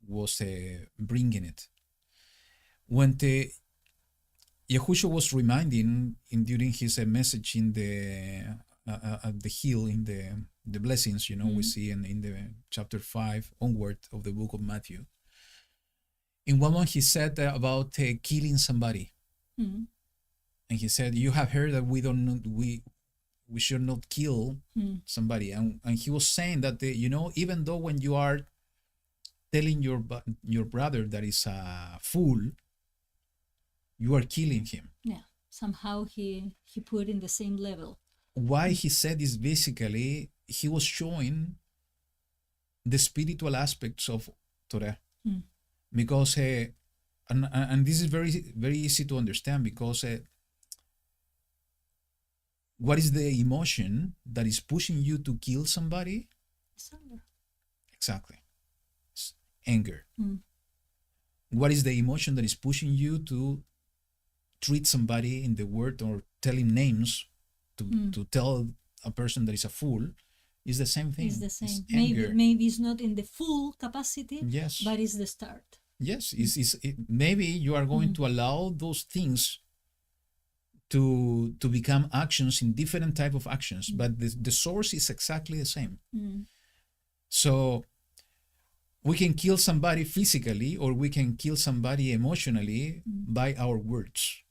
was bringing it. When YaHuWaH was reminding during his message in at the hill, in the blessings, we see in the chapter 5 onward of the book of Matthew. In one month he said about killing somebody. And he said, you have heard that we should not kill somebody. And he was saying that even though when you are telling your brother that is a fool, you are killing him. Yeah, somehow he put in the same level. Why he said this, basically, he was showing the spiritual aspects of Torah. Because, and this is very, very easy to understand, because what is the emotion that is pushing you to kill somebody? It's anger. Exactly. It's anger. What is the emotion that is pushing you to treat somebody in the word or tell him names? To tell a person that is a fool is the same thing. It's the same. It's anger. Maybe it's not in the full capacity. Yes. But it's the start. Yes. Maybe you are going to allow those things to become actions in different type of actions, but the source is exactly the same. So we can kill somebody physically, or we can kill somebody emotionally by our words.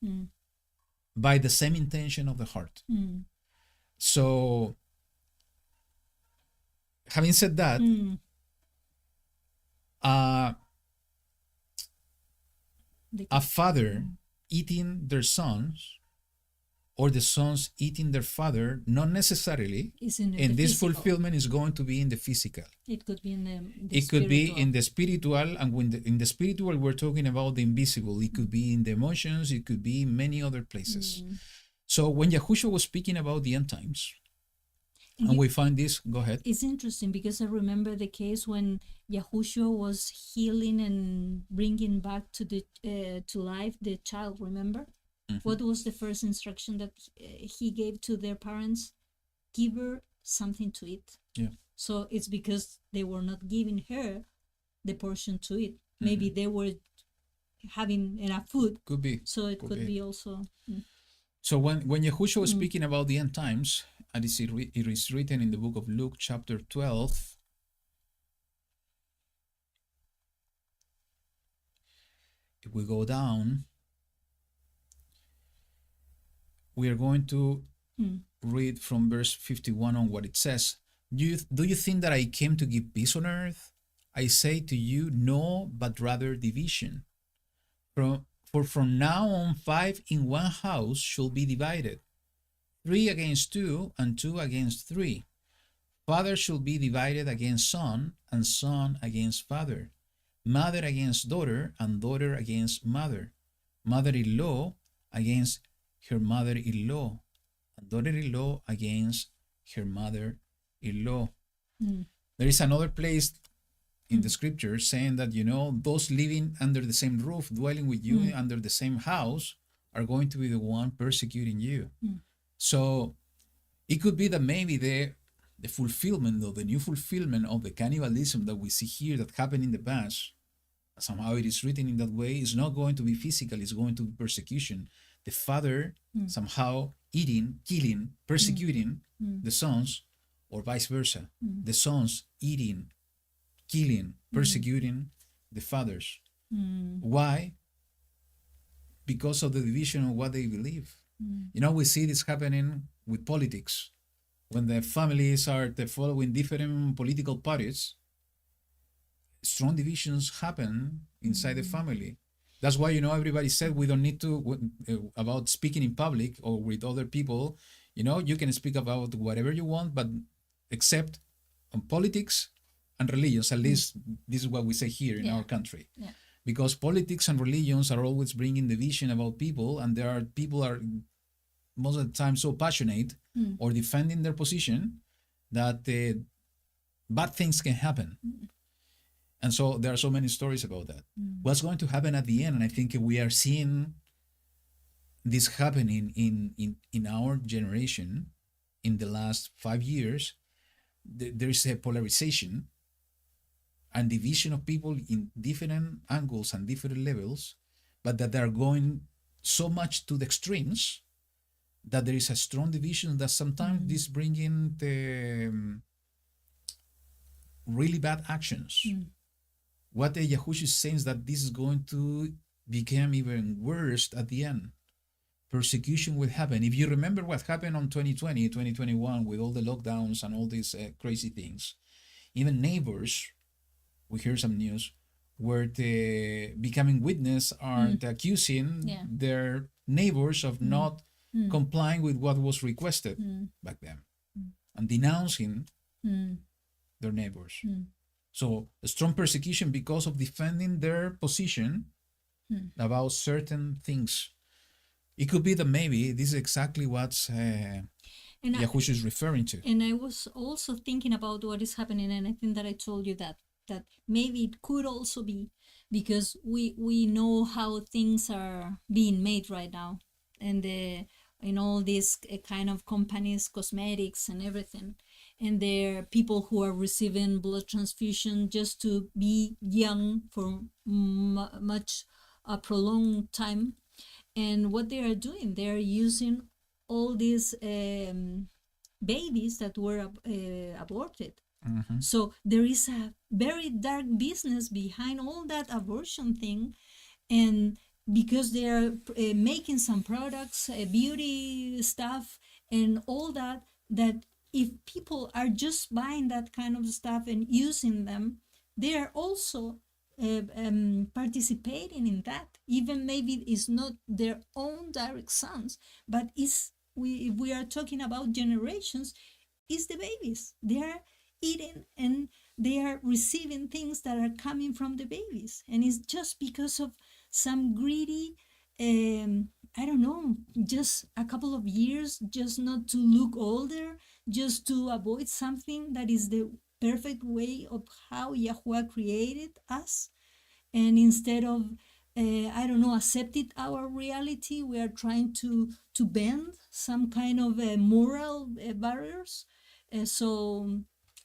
By the same intention of the heart. So, having said that, a father eating their sons, or the sons eating their father, not necessarily, and this physical. fulfillment is going to be in the physical. It could be in the it could be spiritual. in the spiritual, and when in the spiritual we're talking about the invisible. It could be in the emotions, it could be in many other places. So when YaHuWaH was speaking about the end times, and we find this, go ahead. It's interesting because I remember the case when YaHuWaH was healing and bringing back to life the child, remember? What was the first instruction that he gave to their parents? Give her something to eat. Yeah. So it's because they were not giving her the portion to eat. Maybe they were having enough food. Could be. So it could be also. So when YaHuWaH was speaking about the end times, and it is written in the book of Luke chapter 12, if we go down, we are going to read from verse 51 on what it says. Do you think that I came to give peace on earth? I say to you, no, but rather division. For from now on 5 in one house shall be divided, 3 against 2, and 2 against 3. Father shall be divided against son, and son against father, mother against daughter, and daughter against mother, mother-in-law against her mother-in-law, and daughter-in-law against her mother-in-law. There is another place in the scripture saying that, those living under the same roof, dwelling with you under the same house, are going to be the one persecuting you. So it could be that maybe the fulfillment, or the new fulfillment of the cannibalism that we see here that happened in the past, somehow it is written in that way, is not going to be physical, it's going to be persecution. The father somehow eating, killing, persecuting the sons, or vice versa. The sons eating, killing, persecuting the fathers. Why? Because of the division of what they believe. We see this happening with politics. When the families are following different political parties, strong divisions happen inside the family. That's why, everybody said we don't need to, about speaking in public or with other people, you can speak about whatever you want, but except on politics and religions. At least this is what we say here in our country. Yeah. Because politics and religions are always bringing division about people, and people are most of the time so passionate or defending their position that bad things can happen. And so there are so many stories about that. What's going to happen at the end? And I think we are seeing this happening in our generation in the last 5 years. There is a polarization and division of people in different angles and different levels, but that they are going so much to the extremes that there is a strong division that sometimes this bringing the really bad actions. What the YaHuWaH is saying is that this is going to become even worse at the end. Persecution will happen. If you remember what happened on 2020, 2021 with all the lockdowns and all these crazy things, even neighbors, we hear some news, were becoming witness are accusing their neighbors of not complying with what was requested back then and denouncing their neighbors. So a strong persecution because of defending their position about certain things. It could be that maybe this is exactly what YaHuWaH is referring to. And I was also thinking about what is happening, and I think that I told you that maybe it could also be because we know how things are being made right now, and in all these kind of companies, cosmetics and everything, and there are people who are receiving blood transfusion just to be young for much a prolonged time. And what they are doing, they are using all these babies that were aborted. So there is a very dark business behind all that abortion thing, and because they are making some products, beauty stuff and all that if people are just buying that kind of stuff and using them, they are also participating in that. Even maybe it's not their own direct sons, but if we are talking about generations, it's the babies. They are eating and they are receiving things that are coming from the babies, and it's just because of some greedy I don't know, just a couple of years, just not to look older, just to avoid something that is the perfect way of how YaHuWaH created us. And instead of accepted our reality, we are trying to bend some kind of moral barriers. So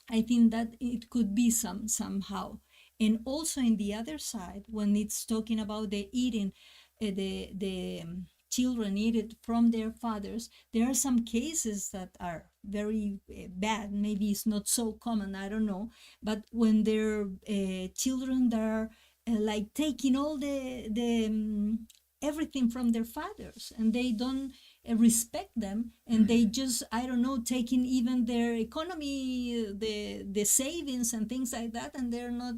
I think that it could be somehow. And also in the other side, when it's talking about the eating, the children eat it from their fathers, there are some cases that are very bad. Maybe it's not so common, I don't know. But when there are children that are like taking all the everything from their fathers, and they don't respect them, and they just taking even their economy, the savings and things like that, and they're not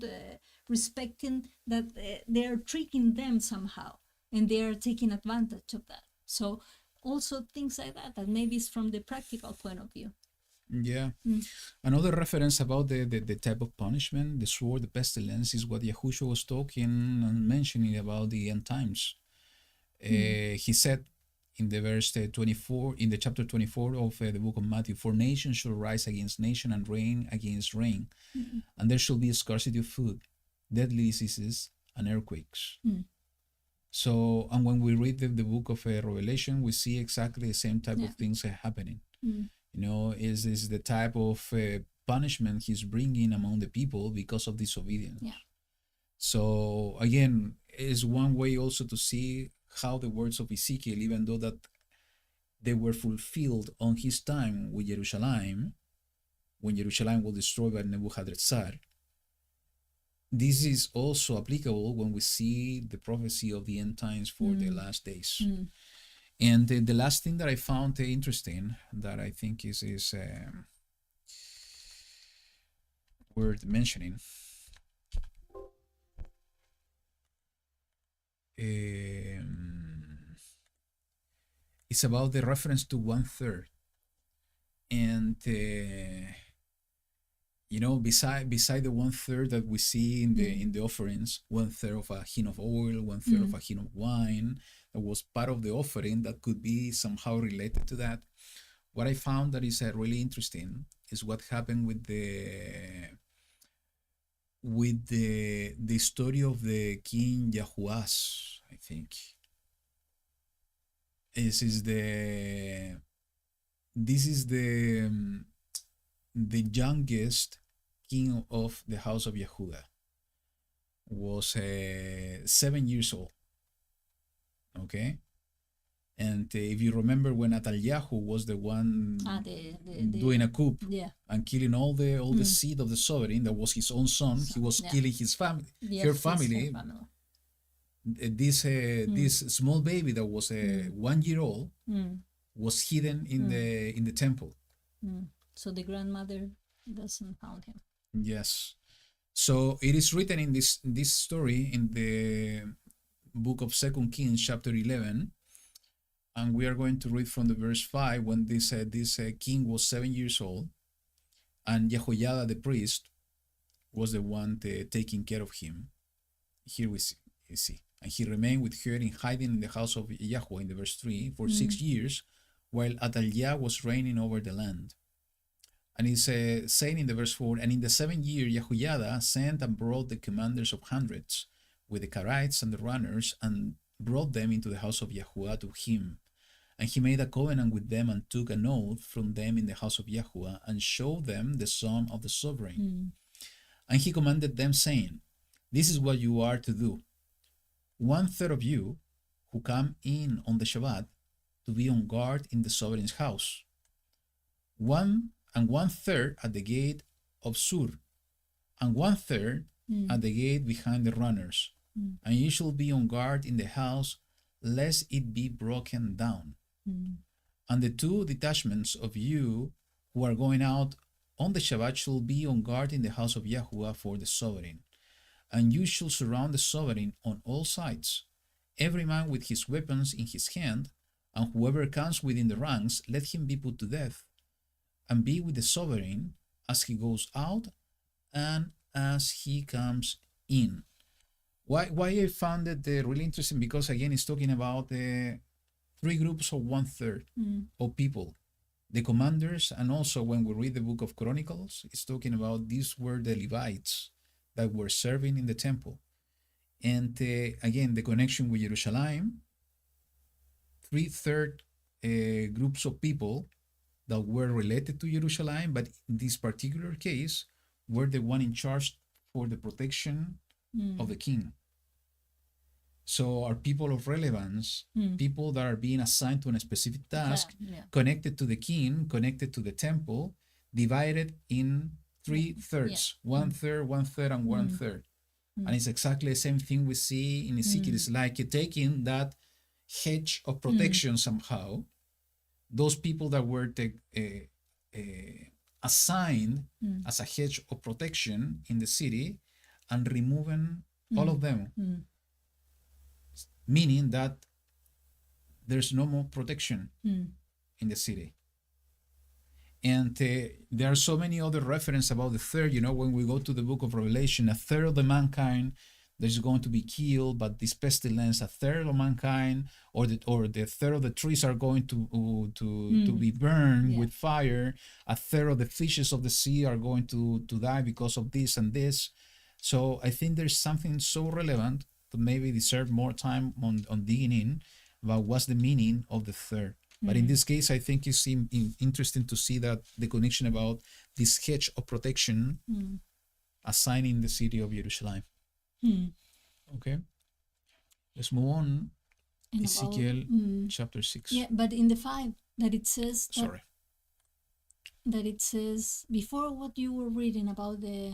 respecting that, they're tricking them somehow. and they are taking advantage of that. So also things like that, that maybe is from the practical point of view. Yeah. Another reference about the type of punishment, the sword, the pestilence, is what YaHuWaH was talking and mentioning about the end times. He said in the verse 24, in the chapter 24 of the book of Matthew, for nation shall rise against nation and reign against reign, and there shall be a scarcity of food, deadly diseases, and earthquakes. So, and when we read the book of Revelation, we see exactly the same type of things happening. You know, is the type of punishment he's bringing among the people because of disobedience. Yeah. So again, is one way also to see how the words of Ezekiel, even though that they were fulfilled on his time with Jerusalem, when Jerusalem was destroyed by Nebuchadnezzar, this is also applicable when we see the prophecy of the end times for the last days. And the last thing that I found interesting, that I think is worth mentioning, it's about the reference to 1/3. And you know, beside the 1/3 that we see in the offerings, 1/3 of a hin of oil, 1/3 of a hin of wine, that was part of the offering that could be somehow related to that. What I found that is really interesting is what happened with the story of the king YaHuWaH, I think. This is the youngest king of the house of YaHuWaH. Was 7 years old. Okay, and if you remember when Atalyahu was the one doing a coup and killing all the seed of the sovereign, that was his own son. He was killing his family, her family. This small baby that was 1 year old was hidden in the temple. So the grandmother doesn't found him. Yes. So it is written in this story in the book of 2 Kings, chapter 11, and we are going to read from the verse 5 when this king was 7 years old, and Jehoiada the priest was the one taking care of him. Here we see. And he remained with her in hiding in the house of Yahweh in the verse 3 for 6 years, while Athaliah was reigning over the land. And he's saying in the verse 4, and in the 7th year Jehoiada sent and brought the commanders of hundreds with the Carites and the runners, and brought them into the house of YaHuWaH to him. And he made a covenant with them and took an oath from them in the house of YaHuWaH, and showed them the son of the sovereign. And he commanded them, saying, this is what you are to do. 1/3 of you who come in on the Shabbat to be on guard in the sovereign's house. 1/3 at the gate of Sur, and 1/3 at the gate behind the runners. And you shall be on guard in the house, lest it be broken down. And the 2 detachments of you who are going out on the Shabbat shall be on guard in the house of YaHuWaH for the sovereign. And you shall surround the sovereign on all sides, every man with his weapons in his hand, and whoever comes within the ranks, let him be put to death, and be with the sovereign as he goes out and as he comes in. Why I found it really interesting, because again it's talking about the 3 groups of 1/3 of people, the commanders, and also when we read the book of Chronicles, it's talking about these were the Levites that were serving in the temple. And again, the connection with Jerusalem, 3/3 groups of people that were related to Jerusalem, but in this particular case were the one in charge for the protection of the king. So are people of relevance, people that are being assigned to a specific task, connected to the king, connected to the temple, divided in 3/3, 1/3, 1/3, and 1/3. And it's exactly the same thing we see in Ezekiel. It's like taking that hedge of protection somehow, those people that were assigned as a hedge of protection in the city, and removing all of them. meaning that there's no more protection Mm. in the city. And there are so many other references about the third. When we go to the book of Revelation, a third of the mankind that is going to be killed by this pestilence, a third of mankind, or the third of the trees are going to be burned with fire. A third of the fishes of the sea are going to die because of this and this. So I think there's something so relevant to maybe deserve more time on digging in about what's the meaning of the third. But in this case, I think it's interesting to see that the connection about this hedge of protection assigning the city of Jerusalem. Okay, let's move on. And Ezekiel chapter 6. Yeah, but in the 5 that it says that it says before what you were reading about the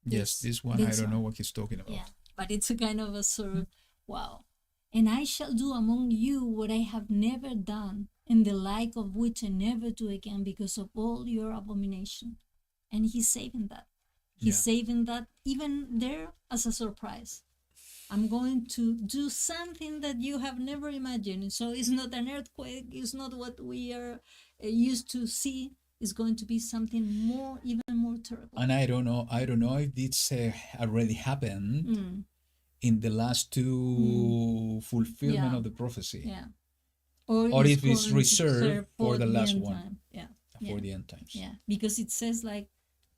this one, I don't know what he's talking about. Yeah, but it's a kind of a sort of wow. And I shall do among you what I have never done, and the like of which I never do again, because of all your abomination. And he's saving that. He's saving that even there as a surprise. I'm going to do something that you have never imagined. So it's not an earthquake. It's not what we are used to see. It's going to be something even more terrible. And I don't know if this already happened in the last two fulfillment of the prophecy. Yeah. Or if it's reserved for the last one. Time. Yeah. For the end times. Yeah. Because it says like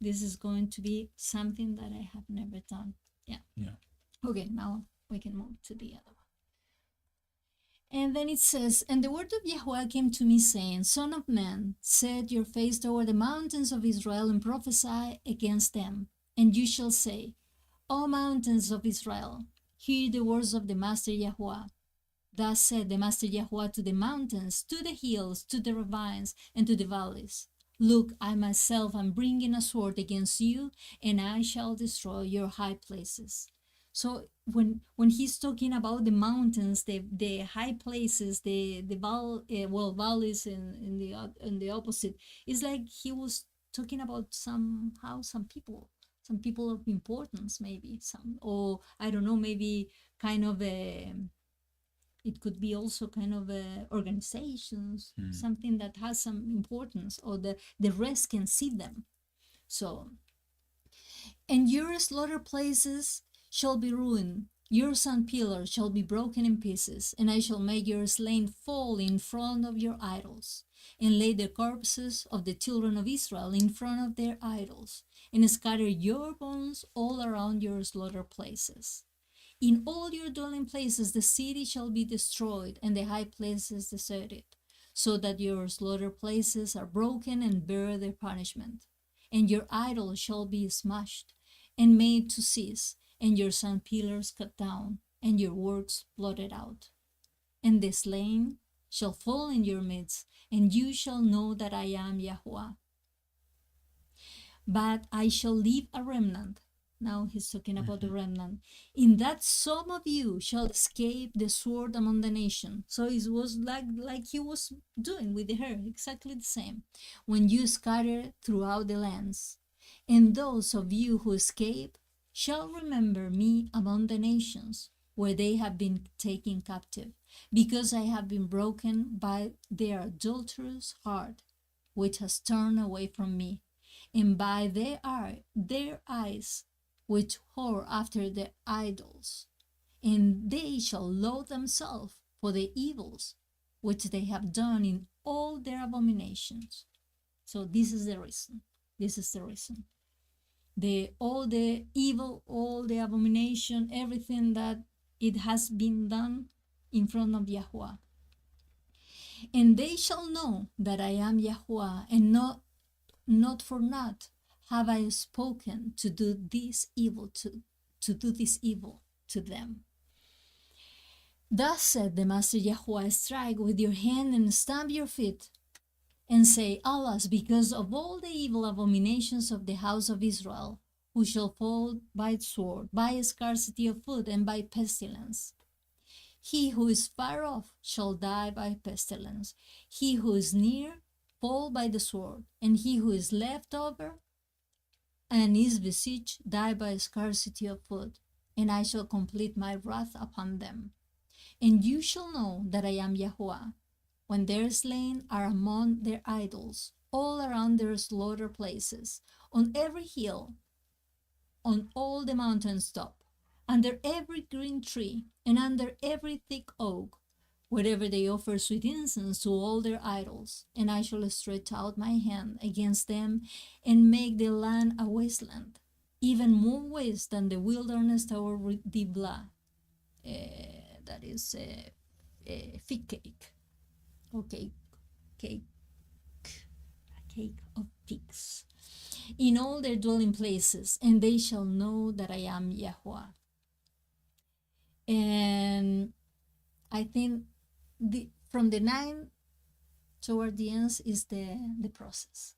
this is going to be something that I have never done. Yeah. Yeah. Okay, now we can move to the other one. And then it says, and the word of YaHuWaH came to me, saying, Son of man, set your face toward the mountains of Israel and prophesy against them. And you shall say, O mountains of Israel, hear the words of the Master YaHuWaH. Thus said the Master YaHuWaH to the mountains, to the hills, to the ravines, and to the valleys. Look, I myself am bringing a sword against you, and I shall destroy your high places. So when he's talking about the mountains, the high places, the valleys in the opposite, it's like he was talking about some people of importance, maybe or I don't know, maybe kind of it could be also kind of organizations, something that has some importance, or the rest can see them. So, and your slaughter places shall be ruined, your sand pillars shall be broken in pieces, and I shall make your slain fall in front of your idols, and lay the corpses of the children of Israel in front of their idols, and scatter your bones all around your slaughter places. In all your dwelling places the city shall be destroyed, and the high places deserted, so that your slaughter places are broken and bear their punishment. And your idols shall be smashed and made to cease, and your sand pillars cut down, and your works blotted out. And the slain shall fall in your midst, and you shall know that I am YaHuWaH. But I shall leave a remnant. Now he's talking about the remnant. In that some of you shall escape the sword among the nation. So it was like he was doing with her, exactly the same. When you scatter throughout the lands. And those of you who escape shall remember me among the nations, where they have been taken captive, because I have been broken by their adulterous heart, which has turned away from me, and by their eyes, which whore after their idols. And they shall loathe themselves for the evils which they have done in all their abominations. So this is the reason. This is the reason. All the evil, all the abomination, everything that it has been done in front of YaHuWaH. And they shall know that I am YaHuWaH, and not for naught have I spoken to do this evil to them. Thus said the Master YaHuWaH, strike with your hand and stamp your feet, and say, Alas, because of all the evil abominations of the house of Israel, who shall fall by sword, by scarcity of food, and by pestilence. He who is far off shall die by pestilence. He who is near fall by the sword, and he who is left over and is besieged die by scarcity of food. And I shall complete my wrath upon them. And you shall know that I am YaHuWaH, when their slain are among their idols, all around their slaughter places, on every hill, on all the mountains top, under every green tree, and under every thick oak, wherever they offer sweet incense to all their idols. And I shall stretch out my hand against them, and make the land a wasteland, even more waste than the wilderness toward Diblah. That is fig cake, or cake of figs, in all their dwelling places, and they shall know that I am YaHuWaH. And I think from the 9 toward the end is the process,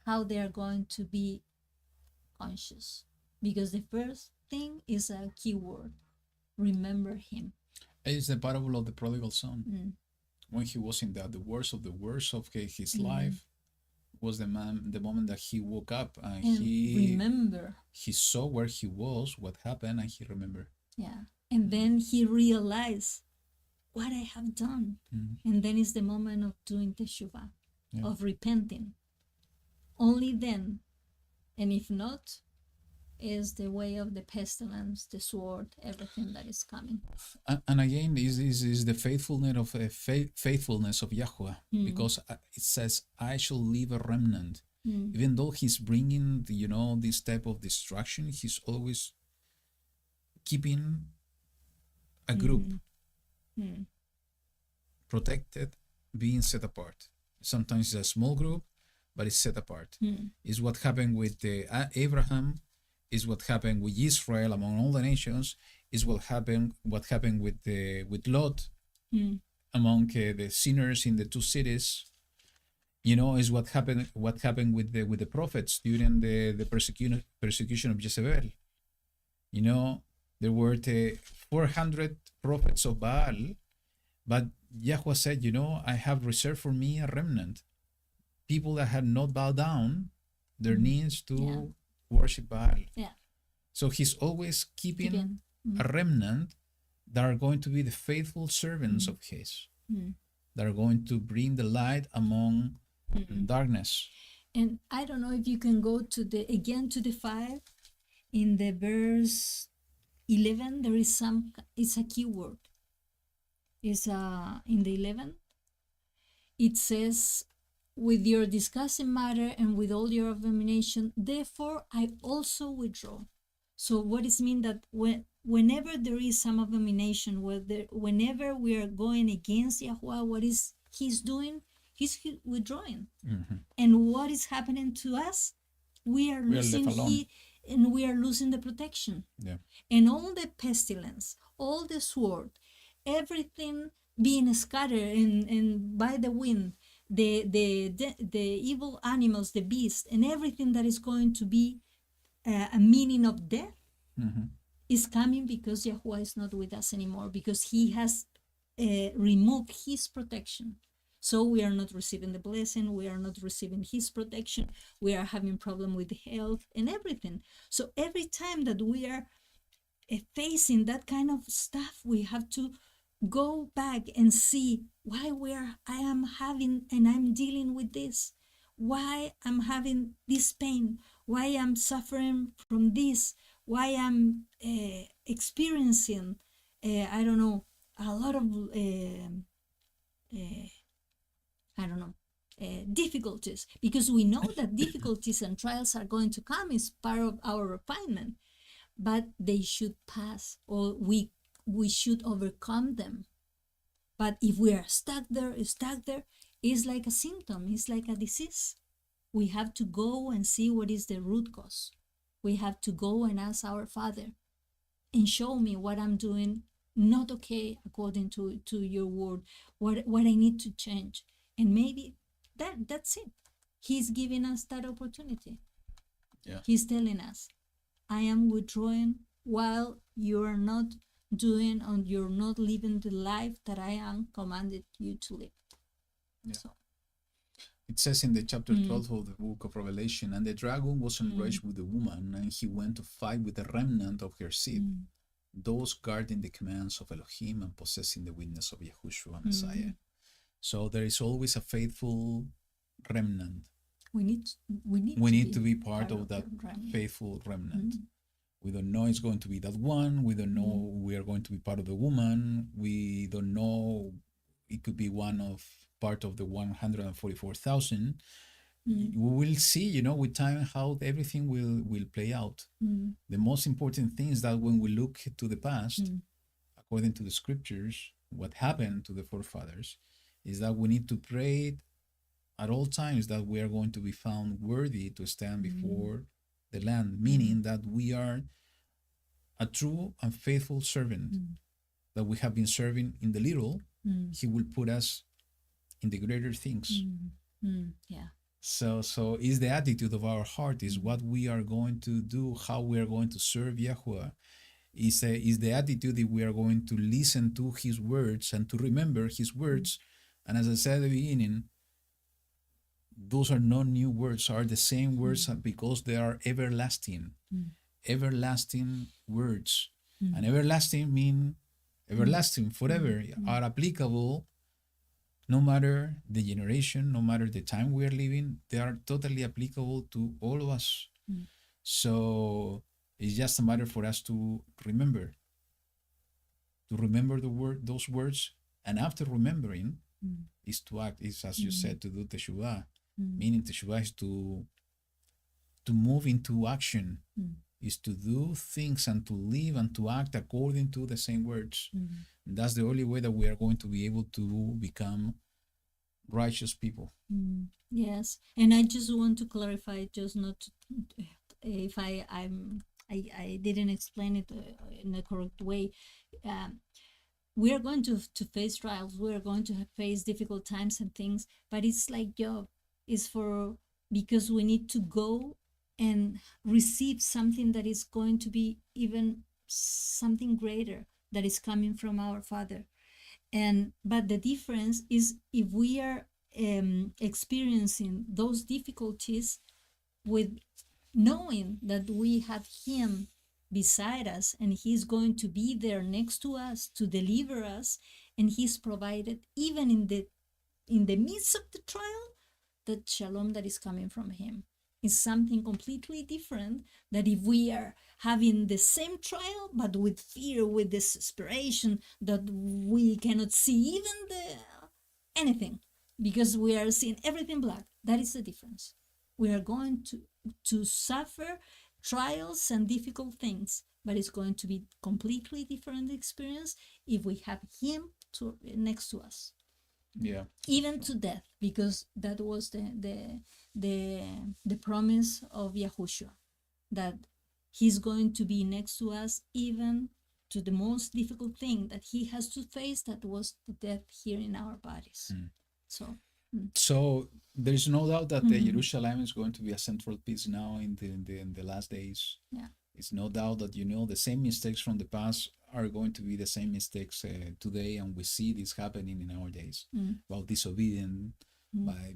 how they are going to be conscious, because the first thing is a keyword: remember him. It's the parable of the prodigal son. When he was in the worst of his life, was the moment that he woke up and he saw where he was, what happened, and he remembered. Yeah. And then he realized what I have done. And then is the moment of doing teshuvah, of repenting. Only then. And if not, is the way of the pestilence, the sword, everything that is coming. And again, is the faithfulness of faithfulness of YaHuWaH, because it says, "I shall leave a remnant." Even though he's bringing this type of destruction, he's always keeping a group protected, being set apart. Sometimes it's a small group, but it's set apart. Is what happened with Abraham. Is what happened with Israel among all the nations. Is what happened with Lot among the sinners in the 2 cities. Is what happened with the prophets during the persecution of Jezebel. There were 400 prophets of Baal, but YaHuWaH said, I have reserved for me a remnant, people that had not bowed down their knees to worship Baal. So he's always keeping a remnant that are going to be the faithful servants of his, that are going to bring the light among darkness. And I don't know if you can go to the 5 in the verse 11. There is it's a keyword. It's in the 11. It says, "With your discussing matter and with all your abomination, therefore I also withdraw." So what does it mean? That whenever there is some abomination, whenever we are going against YaHuWaH, what is he's doing? He's withdrawing. And what is happening to us? We are losing the protection. And all the pestilence, all the sword, everything being scattered and by the wind, the evil animals, the beast, and everything that is going to be a meaning of death is coming because YaHuWaH is not with us anymore, because he has removed his protection. So we are not receiving the blessing, we are not receiving his protection, we are having problem with health and everything. So every time that we are facing that kind of stuff, we have to go back and see why I am having and I'm dealing with this, why I'm having this pain, why I'm suffering from this, why I'm experiencing a lot of difficulties, because we know that difficulties and trials are going to come, is part of our refinement, but they should pass, or we should overcome them. But if we are stuck there, it's like a symptom, it's like a disease. We have to go and see what is the root cause. We have to go and ask our Father and show me what I'm doing not okay according to your word, what I need to change. And maybe that's it. He's giving us that opportunity. He's telling us, I am withdrawing while you're not doing, and you're not living the life that I am commanded you to live. So it says in the chapter 12 of the book of Revelation, "And the dragon was enraged with the woman, and he went to fight with the remnant of her seed, those guarding the commands of Elohim and possessing the witness of Yahushua Messiah. So there is always a faithful remnant. We need to be part of that remnant. faithful remnant. We don't know it's going to be that one. We don't know we are going to be part of the woman. We don't know it could be part of the 144,000. We will see, with time how everything will play out. The most important thing is that when we look to the past, according to the scriptures, what happened to the forefathers is that we need to pray at all times that we are going to be found worthy to stand before the land, meaning that we are a true and faithful servant, that we have been serving in the little, he will put us in the greater things. Yeah. So is the attitude of our heart, is what we are going to do, how we are going to serve YaHuWaH, is the attitude that we are going to listen to his words and to remember his words. And as I said at the beginning, those are not new words, are the same words because they are everlasting. Everlasting words. And everlasting mean everlasting, forever, are applicable no matter the generation, no matter the time we are living. They are totally applicable to all of us. So it's just a matter for us to remember those words, and after remembering is to act, is, as you said, to do teshuvah. Meaning teshuvah is to move into action, is to do things and to live and to act according to the same words. And that's the only way that we are going to be able to become righteous people. Yes, and I just want to clarify, just not to, if I didn't explain it in the correct way. We are going to face trials. We are going to face difficult times and things, but it's like Job. Is because we need to go and receive something that is going to be even something greater that is coming from our Father. But the difference is if we are experiencing those difficulties with knowing that we have him beside us and he's going to be there next to us to deliver us, and he's provided even in the midst of the trial, that shalom that is coming from him is something completely different than if we are having the same trial but with fear, with desperation, that we cannot see even anything because we are seeing everything black. That is the difference. We are going to suffer trials and difficult things, but it's going to be completely different experience if we have him next to us. Yeah. Even to death, because that was the promise of Yahushua, that he's going to be next to us even to the most difficult thing that he has to face, that was the death here in our bodies. So there is no doubt that the Jerusalem is going to be a central piece now in the last days. Yeah. It's no doubt that the same mistakes from the past are going to be the same mistakes today, and we see this happening in our days. About disobedience, by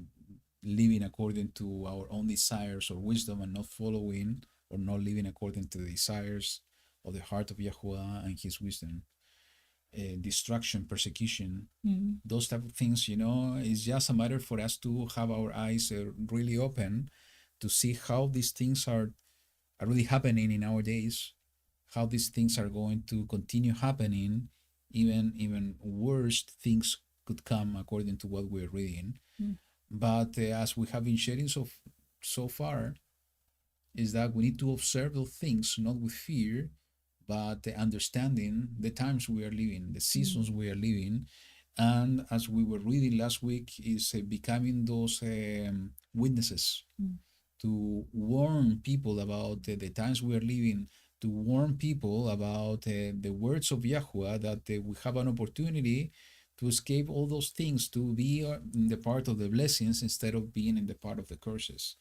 living according to our own desires or wisdom and not following or not living according to the desires of the heart of YaHuWaH and his wisdom. Destruction, persecution, those type of things, it's just a matter for us to have our eyes really open to see how these things are really happening in our days, how these things are going to continue happening, even worse things could come according to what we're reading. But as we have been sharing so far, is that we need to observe those things, not with fear, but understanding the times we are living, the seasons we are living. And as we were reading last week, is becoming those witnesses to warn people about the times we are living, to warn people about the words of YaHuWaH, that we have an opportunity to escape all those things, to be in the part of the blessings instead of being in the part of the curses.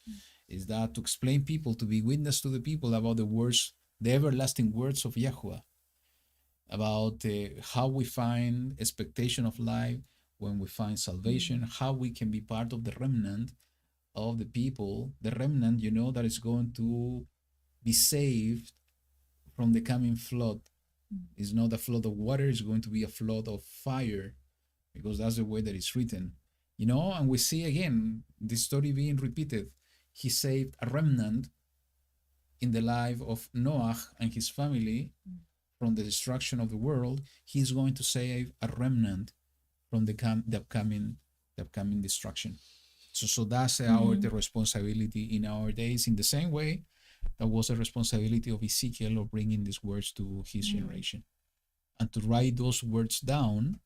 Is that to explain people, to be witness to the people about the words, the everlasting words of YaHuWaH, about how we find expectation of life when we find salvation, how we can be part of the remnant of the people, the remnant, that is going to be saved from the coming flood, It's not a flood of water, it's going to be a flood of fire, because that's the way that it's written. And we see again this story being repeated. He saved a remnant in the life of Noah and his family from the destruction of the world. He's going to save a remnant from the upcoming destruction. So that's the responsibility in our days. In the same way, that was a responsibility of Ezekiel of bringing these words to his generation, and to write those words down.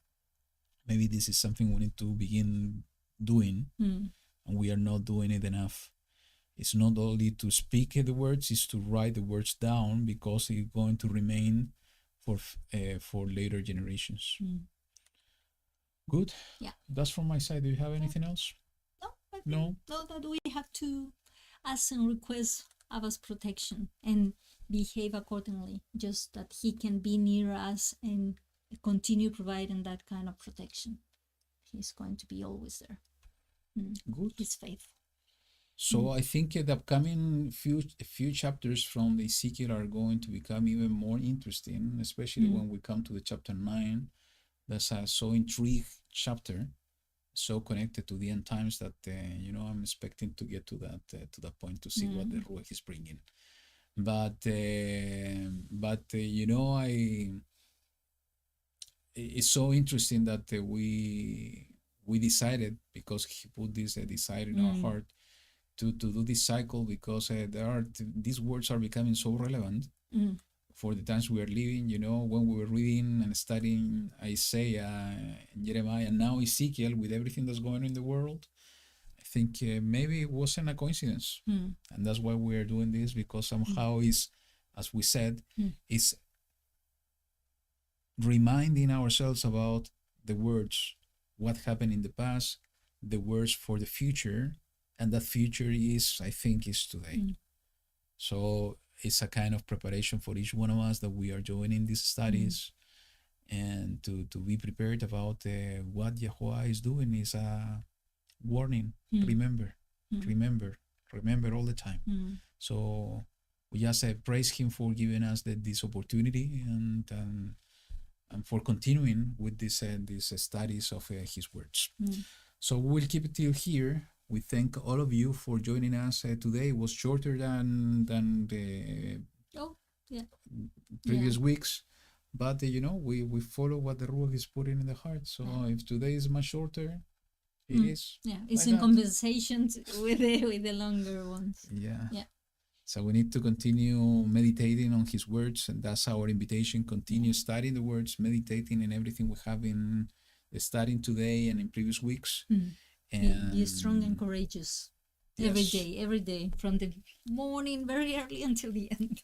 Maybe this is something we need to begin doing, and we are not doing it enough. It's not only to speak the words, it's to write the words down, because it's going to remain for later generations. Good. Yeah. That's from my side. Do you have anything else? No, that we have to ask and request Abba's protection and behave accordingly, just that he can be near us and continue providing that kind of protection. He's going to be always there. Good. His faith. So I think the upcoming few chapters from Ezekiel are going to become even more interesting, especially when we come to the chapter 9. That's a so intriguing chapter, so connected to the end times, that I'm expecting to get to that point to see what the YaHuWaH is bringing. But it's so interesting that we decided, because he put this desire in our heart to do this cycle, because these words are becoming so relevant for the times we are living. When we were reading and studying Isaiah and Jeremiah, and now Ezekiel, with everything that's going on in the world, I think maybe it wasn't a coincidence. And that's why we are doing this, because somehow is, as we said, is reminding ourselves about the words, what happened in the past, the words for the future, and that future is, I think, is today. So it's a kind of preparation for each one of us that we are joining these studies, and to be prepared about what YaHuWaH is doing is a warning. Remember all the time. So we just praise him for giving us this opportunity, and for continuing with these studies of his words. So we'll keep it till here. We thank all of you for joining us today. It was shorter than the previous weeks, but we follow what the YaHuWaH is putting in the heart. So if today is much shorter, it is. Yeah, it's in conversations with the longer ones. Yeah. So we need to continue meditating on his words, and that's our invitation. Continue studying the words, meditating in everything we have been studying today and in previous weeks. And be strong and courageous every day, from the morning very early until the end.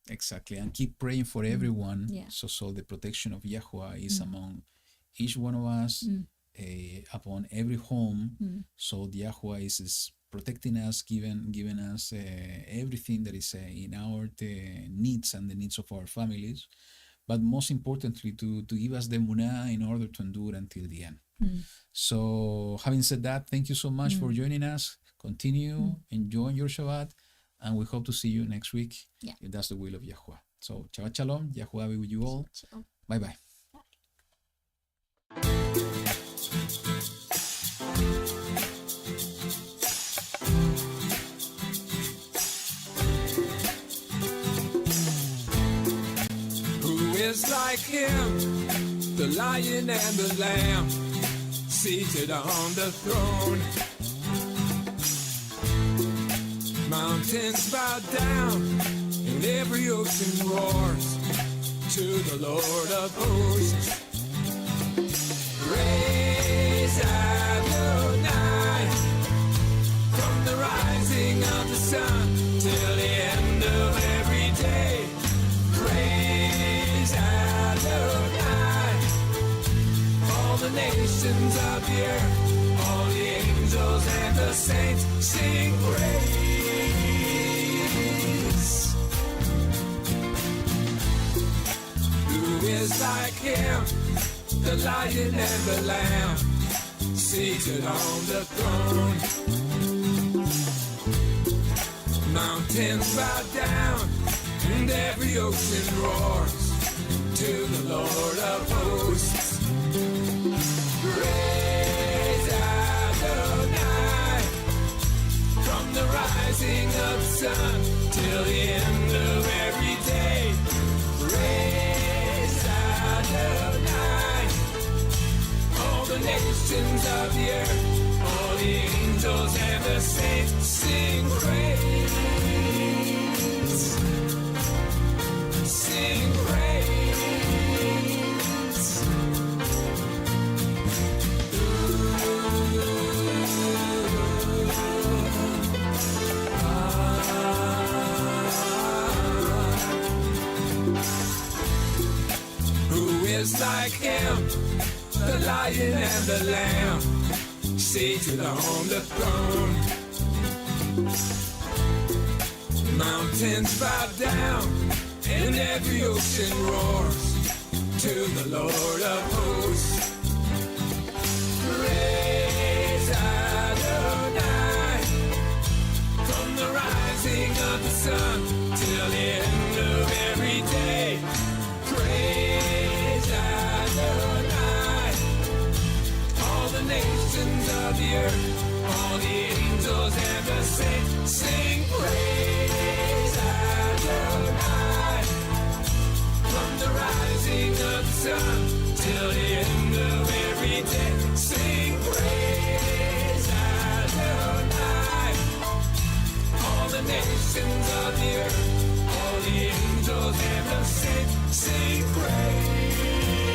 Exactly. And keep praying for everyone. So the protection of YaHuWaH is among each one of us, upon every home. So the YaHuWaH is protecting us, giving us everything that is in our needs and the needs of our families, but most importantly to give us the munah in order to endure until the end. So having said that, thank you so much for joining us. Continue enjoying your Shabbat, and we hope to see you next week, if that's the will of YaHuWaH. So Shabbat Shalom, YaHuWaH be with you all. Bye bye. Who is like him, the lion and the lamb, seated on the throne? Mountains bow down and every ocean roars to the Lord of hosts. Praise Adonai, from the rising of the sun till the end of every day. Praise Adonai, all the nations of the earth, all the angels and the saints sing praise. Who is like him, the lion and the lamb, seated on the throne? Mountains bow down and every ocean roars to the Lord of hosts. Praise Adonai, from the rising of the sun till the end of every day. Praise Adonai, all the nations of the earth, all the angels and the saints sing praise. Sing praise. Who is like him, the lion and the lamb, seated on the throne? Mountains bow down and every ocean roars to the Lord of hosts. Praise Adonai, from the rising of the sun till the end of every day. Praise Adonai, all the nations of the earth, all the angels and the saints sing praise Adonai, from the rising of the sun till the end of every day. Sing praise Adonai, all the nations of the earth, all the angels and the saints sing praise.